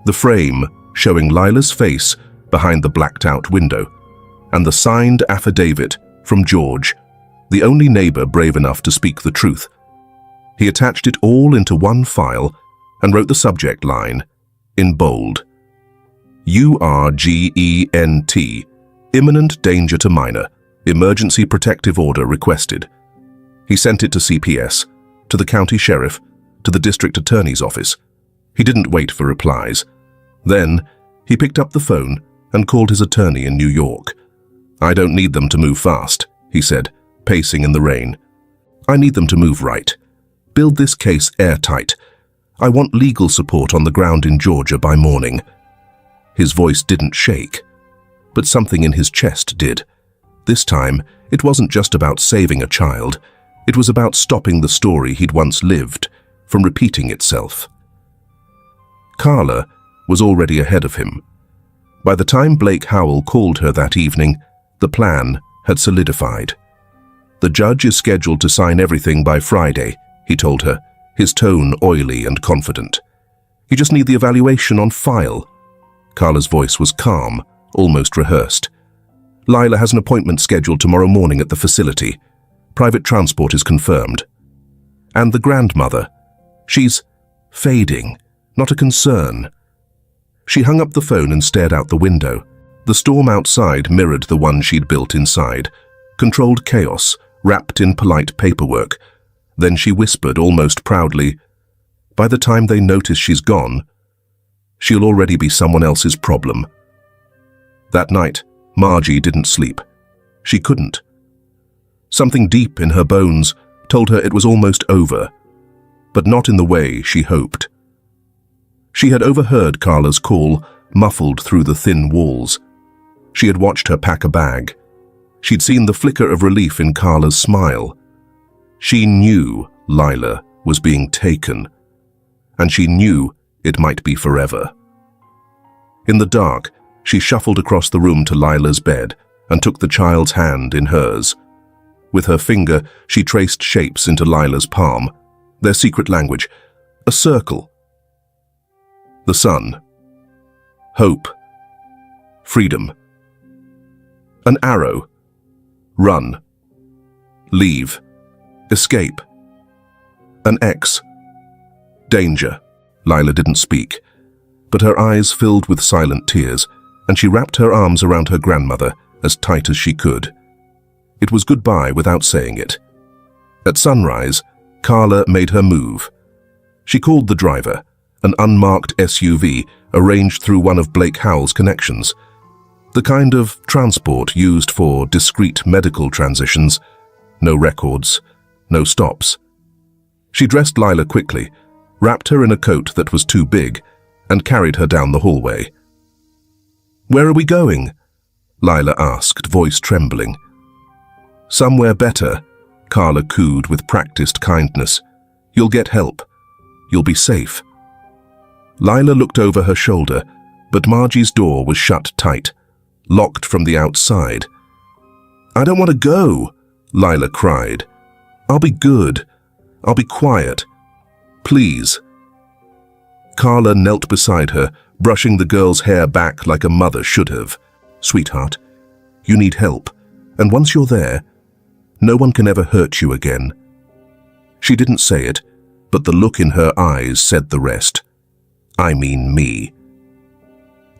The frame showing Lila's face behind the blacked-out window. And the signed affidavit from George, the only neighbor brave enough to speak the truth. He attached it all into one file and wrote the subject line, in bold, URGENT, imminent danger to minor, emergency protective order requested. He sent it to CPS, to the county sheriff, to the district attorney's office. He didn't wait for replies. Then, he picked up the phone and called his attorney in New York. "I don't need them to move fast," he said, pacing in the rain. "I need them to move right. Build this case airtight. I want legal support on the ground in Georgia by morning." His voice didn't shake, but something in his chest did. This time, it wasn't just about saving a child. It was about stopping the story he'd once lived from repeating itself. Carla was already ahead of him. By the time Blake Howell called her that evening, the plan had solidified. "The judge is scheduled to sign everything by Friday," he told her, his tone oily and confident. "You just need the evaluation on file." Carla's voice was calm, almost rehearsed. "Lila has an appointment scheduled tomorrow morning at the facility. Private transport is confirmed. And the grandmother. She's fading, not a concern." She hung up the phone and stared out the window. The storm outside mirrored the one she'd built inside, controlled chaos, wrapped in polite paperwork. Then she whispered almost proudly, "By the time they notice she's gone, she'll already be someone else's problem." That night, Margie didn't sleep. She couldn't. Something deep in her bones told her it was almost over, but not in the way she hoped. She had overheard Carla's call, muffled through the thin walls. She had watched her pack a bag. She'd seen the flicker of relief in Carla's smile. She knew Lila was being taken, and she knew it might be forever. In the dark, she shuffled across the room to Lila's bed and took the child's hand in hers. With her finger, she traced shapes into Lila's palm, their secret language, a circle. The sun. Hope. Freedom. An arrow. Run. Leave. Escape. An X. Danger. Lila didn't speak, but her eyes filled with silent tears, and she wrapped her arms around her grandmother as tight as she could. It was goodbye without saying it. At sunrise, Carla made her move. She called the driver, an unmarked SUV arranged through one of Blake Howell's connections, the kind of transport used for discreet medical transitions. No records, no stops. She dressed Lila quickly, wrapped her in a coat that was too big, and carried her down the hallway. "Where are we going?" Lila asked, voice trembling. "Somewhere better," Carla cooed with practiced kindness. "You'll get help. You'll be safe." Lila looked over her shoulder, but Margie's door was shut tight, locked from the outside. "I don't want to go," Lila cried. "I'll be good. I'll be quiet. Please." Carla knelt beside her, brushing the girl's hair back like a mother should have. "Sweetheart, you need help, and once you're there, no one can ever hurt you again." She didn't say it, but the look in her eyes said the rest. I mean me.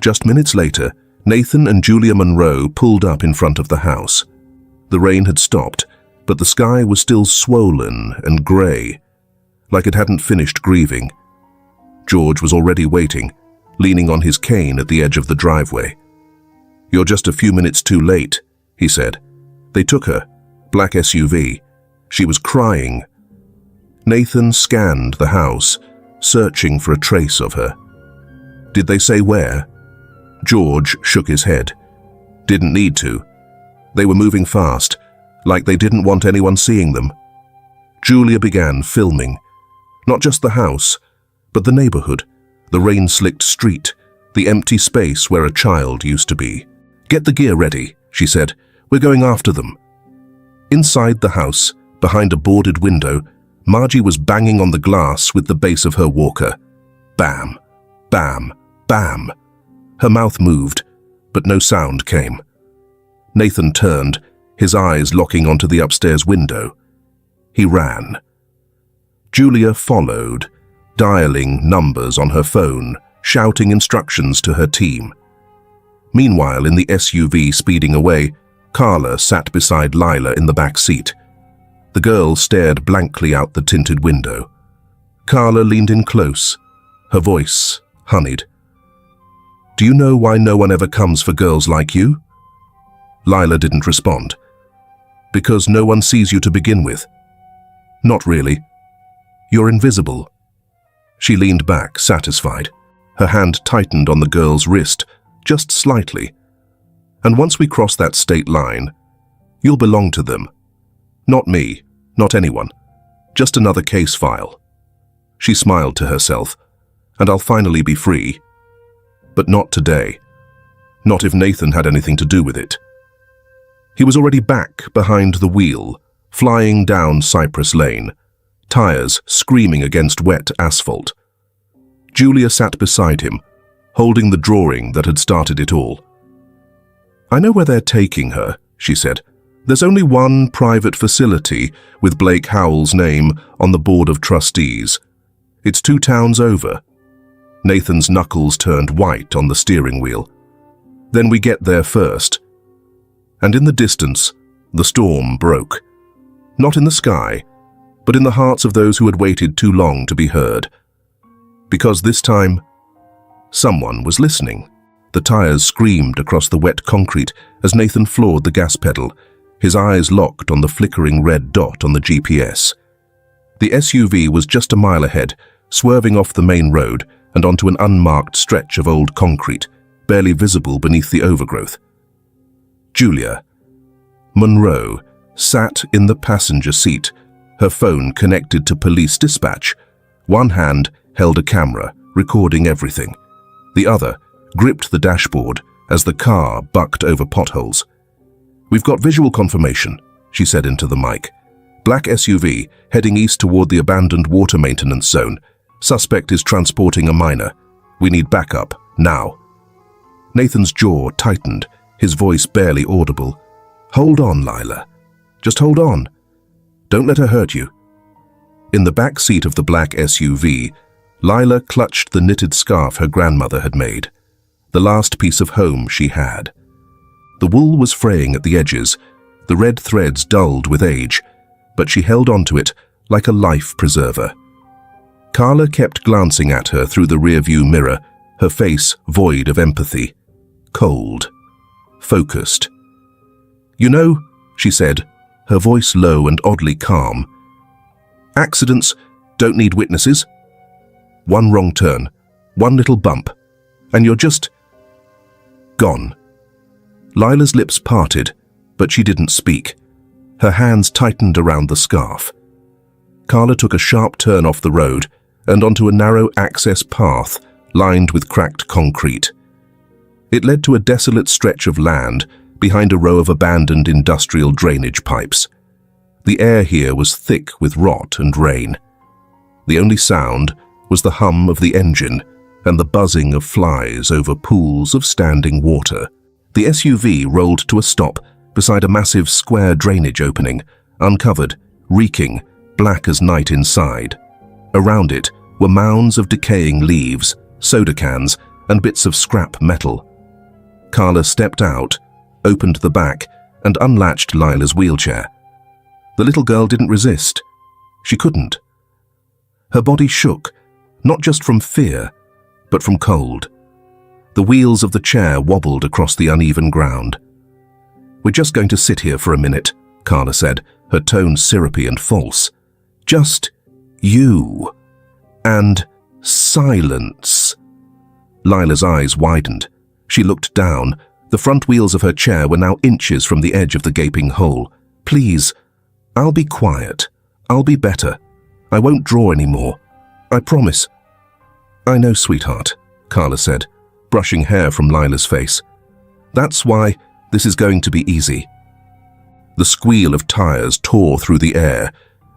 Just minutes later, Nathan and Julia Monroe pulled up in front of the house. The rain had stopped, but the sky was still swollen and grey, like it hadn't finished grieving. George was already waiting, leaning on his cane at the edge of the driveway. "You're just a few minutes too late," he said. "They took her, black SUV. She was crying." Nathan scanned the house, searching for a trace of her. "Did they say where?" George shook his head. "Didn't need to. They were moving fast, like they didn't want anyone seeing them." Julia began filming, not just the house, but the neighborhood, the rain-slicked street, the empty space where a child used to be. "Get the gear ready," she said. "We're going after them." Inside the house, behind a boarded window, Margie was banging on the glass with the base of her walker. Bam, bam, bam. Her mouth moved, but no sound came. Nathan turned, his eyes locking onto the upstairs window. He ran. Julia followed, dialing numbers on her phone, shouting instructions to her team. Meanwhile, in the SUV speeding away, Carla sat beside Lila in the back seat. The girl stared blankly out the tinted window. Carla leaned in close, her voice honeyed. "Do you know why no one ever comes for girls like you?" Lila didn't respond. "Because no one sees you to begin with." "Not really. You're invisible." She leaned back, satisfied. Her hand tightened on the girl's wrist, just slightly. "And once we cross that state line, you'll belong to them. Not me, not anyone. Just another case file." She smiled to herself. "And I'll finally be free. But not today. Not if Nathan had anything to do with it." He was already back behind the wheel, flying down Cypress Lane, tires screaming against wet asphalt. Julia sat beside him, holding the drawing that had started it all. "I know where they're taking her," she said. "There's only one private facility with Blake Howell's name on the board of trustees. It's 2 towns over." Nathan's knuckles turned white on the steering wheel. "Then we get there first." And in the distance, the storm broke. Not in the sky, but in the hearts of those who had waited too long to be heard. Because this time, someone was listening. The tires screamed across the wet concrete as Nathan floored the gas pedal, his eyes locked on the flickering red dot on the GPS. The SUV was just a mile ahead, swerving off the main road and onto an unmarked stretch of old concrete, barely visible beneath the overgrowth. Julia Monroe sat in the passenger seat, her phone connected to police dispatch. One hand held a camera, recording everything. The other gripped the dashboard as the car bucked over potholes. "We've got visual confirmation," she said into the mic. "Black SUV heading east toward the abandoned water maintenance zone. Suspect is transporting a minor. We need backup, now." Nathan's jaw tightened, his voice barely audible. "Hold on, Lila. Just hold on. Don't let her hurt you." In the back seat of the black SUV, Lila clutched the knitted scarf her grandmother had made, the last piece of home she had. The wool was fraying at the edges, the red threads dulled with age, but she held onto it like a life preserver. Carla kept glancing at her through the rearview mirror, her face void of empathy, cold, focused. "You know," she said, her voice low and oddly calm, "accidents don't need witnesses. One wrong turn, one little bump, and you're just gone." Lila's lips parted, but she didn't speak. Her hands tightened around the scarf. Carla took a sharp turn off the road and onto a narrow access path lined with cracked concrete. It led to a desolate stretch of land behind a row of abandoned industrial drainage pipes. The air here was thick with rot and rain. The only sound was the hum of the engine and the buzzing of flies over pools of standing water. The SUV rolled to a stop beside a massive square drainage opening, uncovered, reeking, black as night inside. Around it were mounds of decaying leaves, soda cans, and bits of scrap metal. Carla stepped out, opened the back, and unlatched Lila's wheelchair. The little girl didn't resist. She couldn't. Her body shook, not just from fear, but from cold. The wheels of the chair wobbled across the uneven ground. "We're just going to sit here for a minute," Carla said, her tone syrupy and false. "Just you. And silence." Lila's eyes widened. She looked down. The front wheels of her chair were now inches from the edge of the gaping hole. "Please, I'll be quiet. I'll be better. I won't draw anymore. I promise." "I know, sweetheart," Carla said, brushing hair from Lila's face. "That's why this is going to be easy." The squeal of tires tore through the air.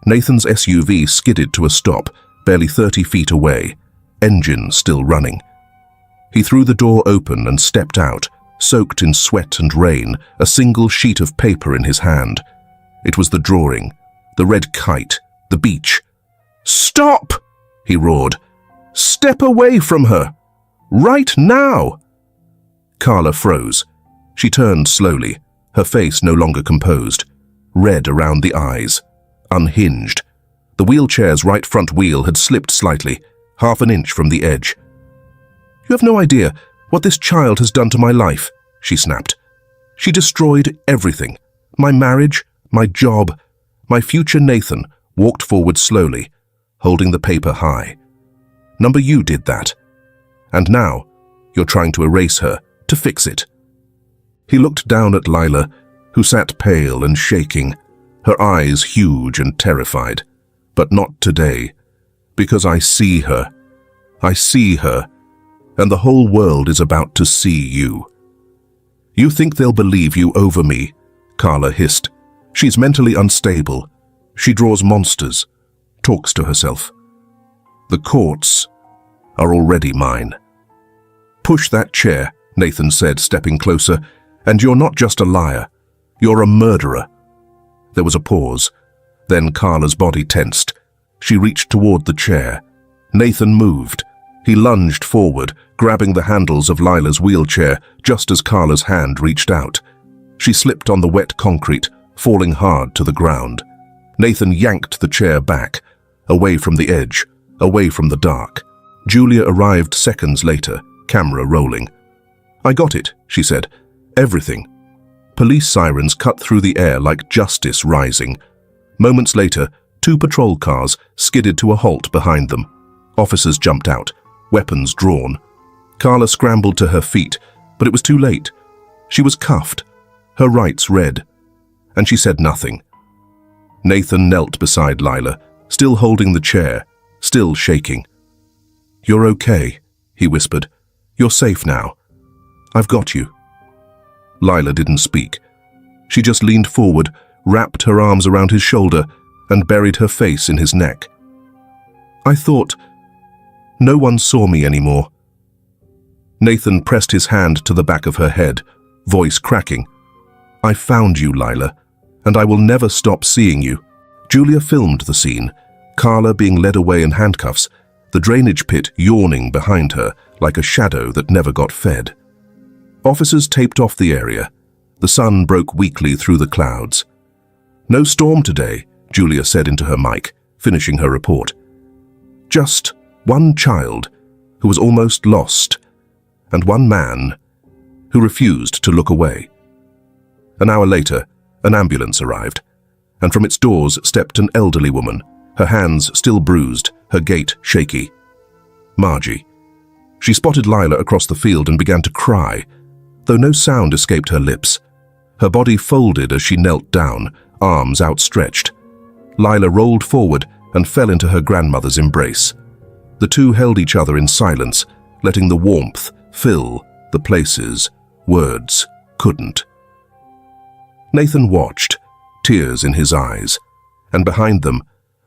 Nathan's SUV skidded to a stop, barely 30 feet away, engine still running. He threw the door open and stepped out, soaked in sweat and rain, a single sheet of paper in his hand. It was the drawing, the red kite, the beach. "Stop!" he roared. "Step away from her! Right now!" Carla froze. She turned slowly, her face no longer composed, red around the eyes, unhinged. The wheelchair's right front wheel had slipped slightly, half an inch from the edge. "You have no idea what this child has done to my life," she snapped. "She destroyed everything. My marriage, my job, my future." Nathan walked forward slowly, holding the paper high. "Number you did that. And now you're trying to erase her, to fix it." He looked down at Lila, who sat pale and shaking, her eyes huge and terrified. "But not today, because I see her. I see her, and the whole world is about to see you." "You think they'll believe you over me?" Carla hissed. "She's mentally unstable. She draws monsters, talks to herself. The courts are already mine." "Push that chair," Nathan said, stepping closer, "and you're not just a liar. You're a murderer." There was a pause. Then Carla's body tensed. She reached toward the chair. Nathan moved. He lunged forward, grabbing the handles of Lila's wheelchair just as Carla's hand reached out. She slipped on the wet concrete, falling hard to the ground. Nathan yanked the chair back, away from the edge, away from the dark. Julia arrived seconds later, camera rolling. "I got it," she said. "Everything." Police sirens cut through the air like justice rising. Moments later, 2 patrol cars skidded to a halt behind them. Officers jumped out, weapons drawn. Carla scrambled to her feet, but it was too late. She was cuffed, her rights read, and she said nothing. Nathan knelt beside Lila, still holding the chair, still shaking. "You're okay," he whispered. "You're safe now. I've got you." Lila didn't speak. She just leaned forward, wrapped her arms around his shoulder, and buried her face in his neck. "I thought no one saw me anymore." Nathan pressed his hand to the back of her head, voice cracking. "I found you, Lila, and I will never stop seeing you." Julia filmed the scene, Carla being led away in handcuffs, the drainage pit yawning behind her like a shadow that never got fed. Officers taped off the area. The sun broke weakly through the clouds. "No storm today," Julia said into her mic, finishing her report. Just one child who was almost lost, and one man who refused to look away. An hour later, an ambulance arrived, and from its doors stepped an elderly woman, her hands still bruised, her gait shaky. Margie. She spotted Lila across the field and began to cry, though no sound escaped her lips. Her body folded as she knelt down, arms outstretched. Lila rolled forward and fell into her grandmother's embrace. The two held each other in silence, letting the warmth fill the places words couldn't. Nathan watched, tears in his eyes, and behind them,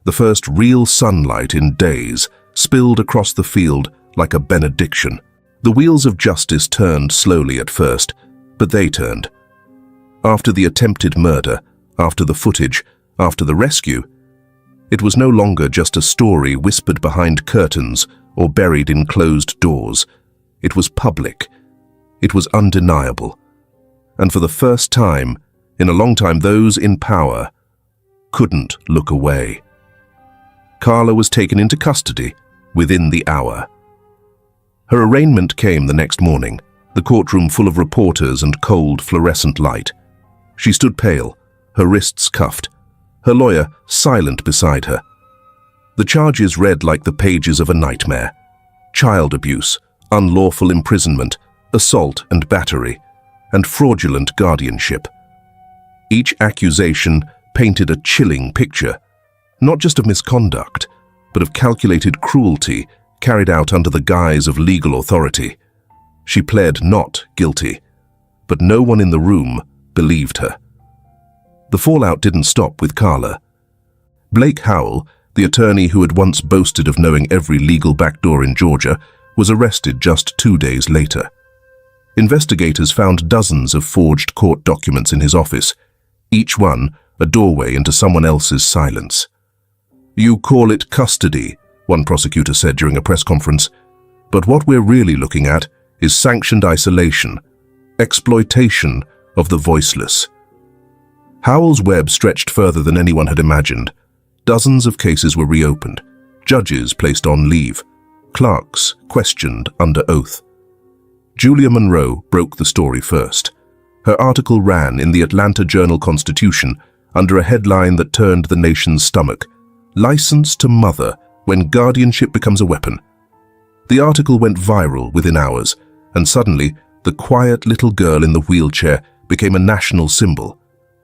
the first real sunlight in days spilled across the field like a benediction. The wheels of justice turned slowly at first, but they turned. After the attempted murder, after the footage, after the rescue, it was no longer just a story whispered behind curtains or buried in closed doors. It was public. It was undeniable. And for the first time, in a long time, those in power couldn't look away. Carla was taken into custody within the hour. Her arraignment came the next morning, the courtroom full of reporters and cold fluorescent light. She stood pale, her wrists cuffed, her lawyer silent beside her. The charges read like the pages of a nightmare: child abuse, unlawful imprisonment, assault and battery, and fraudulent guardianship. Each accusation painted a chilling picture, not just of misconduct, but of calculated cruelty carried out under the guise of legal authority. She pled not guilty, but no one in the room believed her. The fallout didn't stop with Carla. Blake Howell, the attorney who had once boasted of knowing every legal backdoor in Georgia, was arrested just 2 days later. Investigators found dozens of forged court documents in his office, each one a doorway into someone else's silence. "You call it custody," one prosecutor said during a press conference, "but what we're really looking at is sanctioned isolation, exploitation of the voiceless." Howell's web stretched further than anyone had imagined. Dozens of cases were reopened, judges placed on leave, clerks questioned under oath. Julia Monroe broke the story first. Her article ran in the Atlanta Journal-Constitution under a headline that turned the nation's stomach: "License to Mother When Guardianship Becomes a Weapon." The article went viral within hours, and suddenly the quiet little girl in the wheelchair became a national symbol.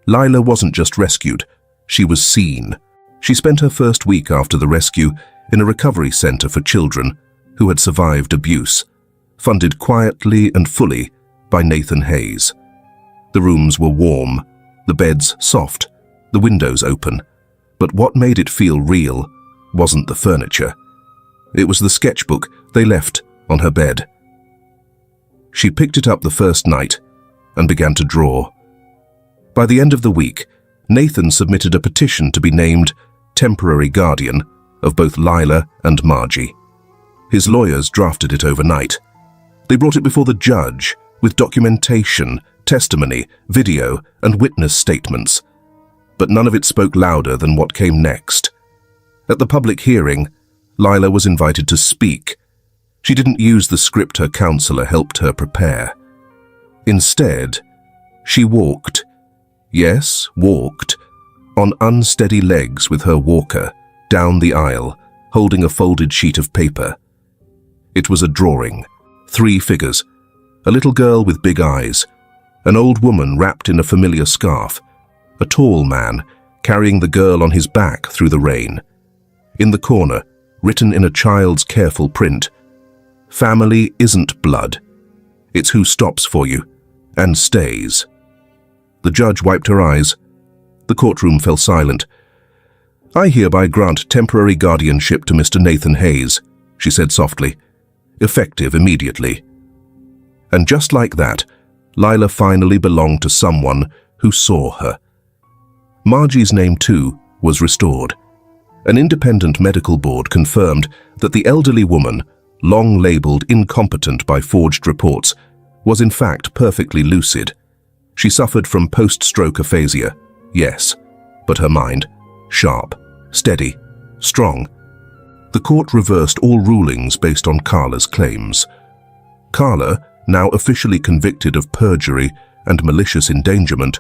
Lila wasn't just rescued, she was seen. She spent her first week after the rescue in a recovery center for children who had survived abuse, funded quietly and fully by Nathan Hayes. The rooms were warm, the beds soft, the windows open, but what made it feel real wasn't the furniture. It was the sketchbook they left on her bed. She picked it up the first night and began to draw. By the end of the week, Nathan submitted a petition to be named temporary guardian of both Lila and Margie. His lawyers drafted it overnight. They brought it before the judge with documentation, testimony, video, and witness statements. But none of it spoke louder than what came next. At the public hearing, Lila was invited to speak. She didn't use the script her counselor helped her prepare. Instead, she walked. Yes, walked, on unsteady legs with her walker, down the aisle, holding a folded sheet of paper. It was a drawing, 3 figures, a little girl with big eyes, an old woman wrapped in a familiar scarf, a tall man carrying the girl on his back through the rain. In the corner, written in a child's careful print, "Family isn't blood. It's who stops for you and stays." The judge wiped her eyes. The courtroom fell silent. "I hereby grant temporary guardianship to Mr. Nathan Hayes," she said softly, "effective immediately." And just like that, Lila finally belonged to someone who saw her. Margie's name, too, was restored. An independent medical board confirmed that the elderly woman, long labeled incompetent by forged reports, was in fact perfectly lucid. She suffered from post-stroke aphasia, yes, but her mind, sharp, steady, strong. The court reversed all rulings based on Carla's claims. Carla, now officially convicted of perjury and malicious endangerment,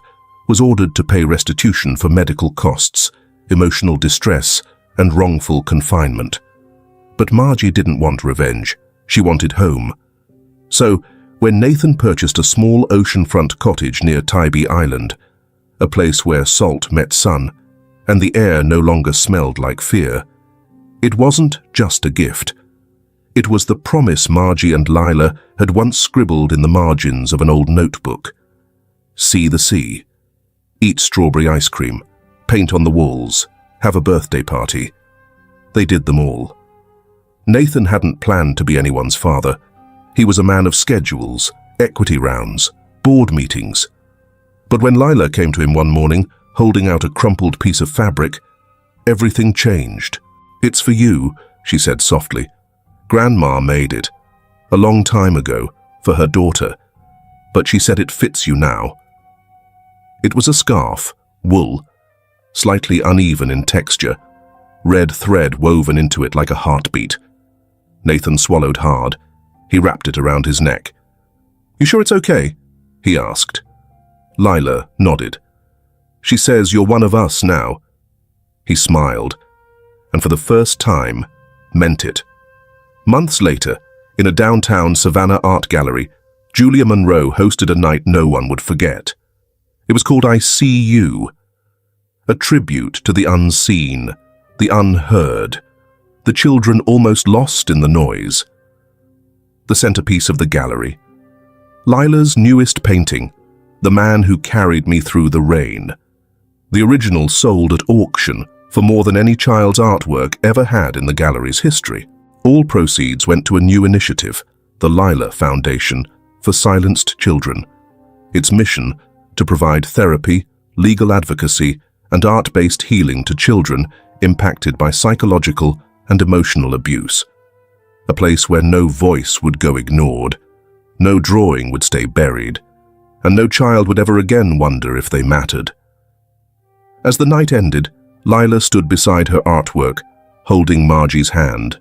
was ordered to pay restitution for medical costs, emotional distress, and wrongful confinement. But Margie didn't want revenge. She wanted home. So, when Nathan purchased a small oceanfront cottage near Tybee Island, a place where salt met sun, and the air no longer smelled like fear, it wasn't just a gift. It was the promise Margie and Lila had once scribbled in the margins of an old notebook. See the sea. Eat strawberry ice cream. Paint on the walls. Have a birthday party. They did them all. Nathan hadn't planned to be anyone's father. He was a man of schedules, equity rounds, board meetings. But when Lila came to him one morning, holding out a crumpled piece of fabric, everything changed. "It's for you," she said softly. "Grandma made it, a long time ago, for her daughter, but she said it fits you now." It was a scarf, wool, slightly uneven in texture, red thread woven into it like a heartbeat. Nathan swallowed hard. He wrapped it around his neck. "You sure it's okay?" he asked. Lila nodded. "She says you're one of us now." He smiled, and for the first time, meant it. Months later, in a downtown Savannah art gallery, Julia Monroe hosted a night no one would forget. It was called I See You, a tribute to the unseen, the unheard, the children almost lost in the noise. The centerpiece of the gallery, Lila's newest painting, The Man Who Carried Me Through the Rain. The original sold at auction for more than any child's artwork ever had in the gallery's history. All proceeds went to a new initiative, the Lila Foundation for Silenced Children. Its mission, to provide therapy, legal advocacy, and art-based healing to children impacted by psychological and emotional abuse. A place where no voice would go ignored, no drawing would stay buried, and no child would ever again wonder if they mattered. As the night ended, Lila stood beside her artwork, holding Margie's hand.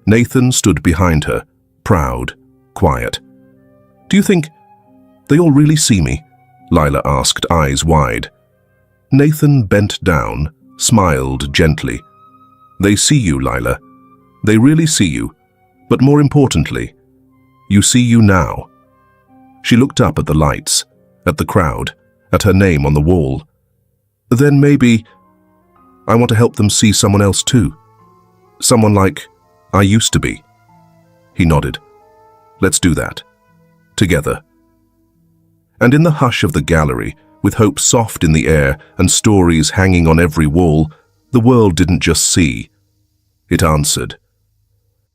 Nathan stood behind her, proud, quiet. "Do you think they all really see me?" Lila asked, eyes wide. Nathan bent down, smiled gently. "They see you, Lila. They really see you. But more importantly, you see you now." She looked up at the lights, at the crowd, at her name on the wall. "Then maybe I want to help them see someone else too. Someone like I used to be." He nodded. "Let's do that. Together." And in the hush of the gallery, with hope soft in the air and stories hanging on every wall, the world didn't just see. It answered.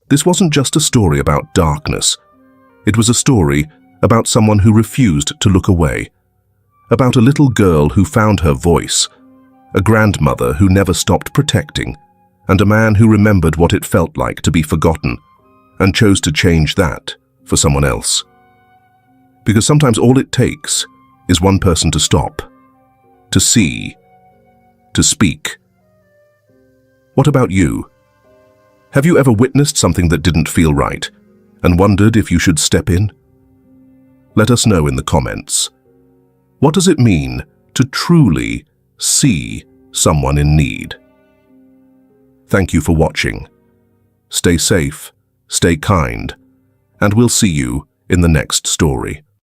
This wasn't just a story about darkness. It was a story about someone who refused to look away, about a little girl who found her voice, a grandmother who never stopped protecting, and a man who remembered what it felt like to be forgotten and chose to change that for someone else. Because sometimes all it takes is one person to stop, to see, to speak. What about you? Have you ever witnessed something that didn't feel right and wondered if you should step in? Let us know in the comments. What does it mean to truly see someone in need? Thank you for watching. Stay safe, stay kind, and we'll see you in the next story.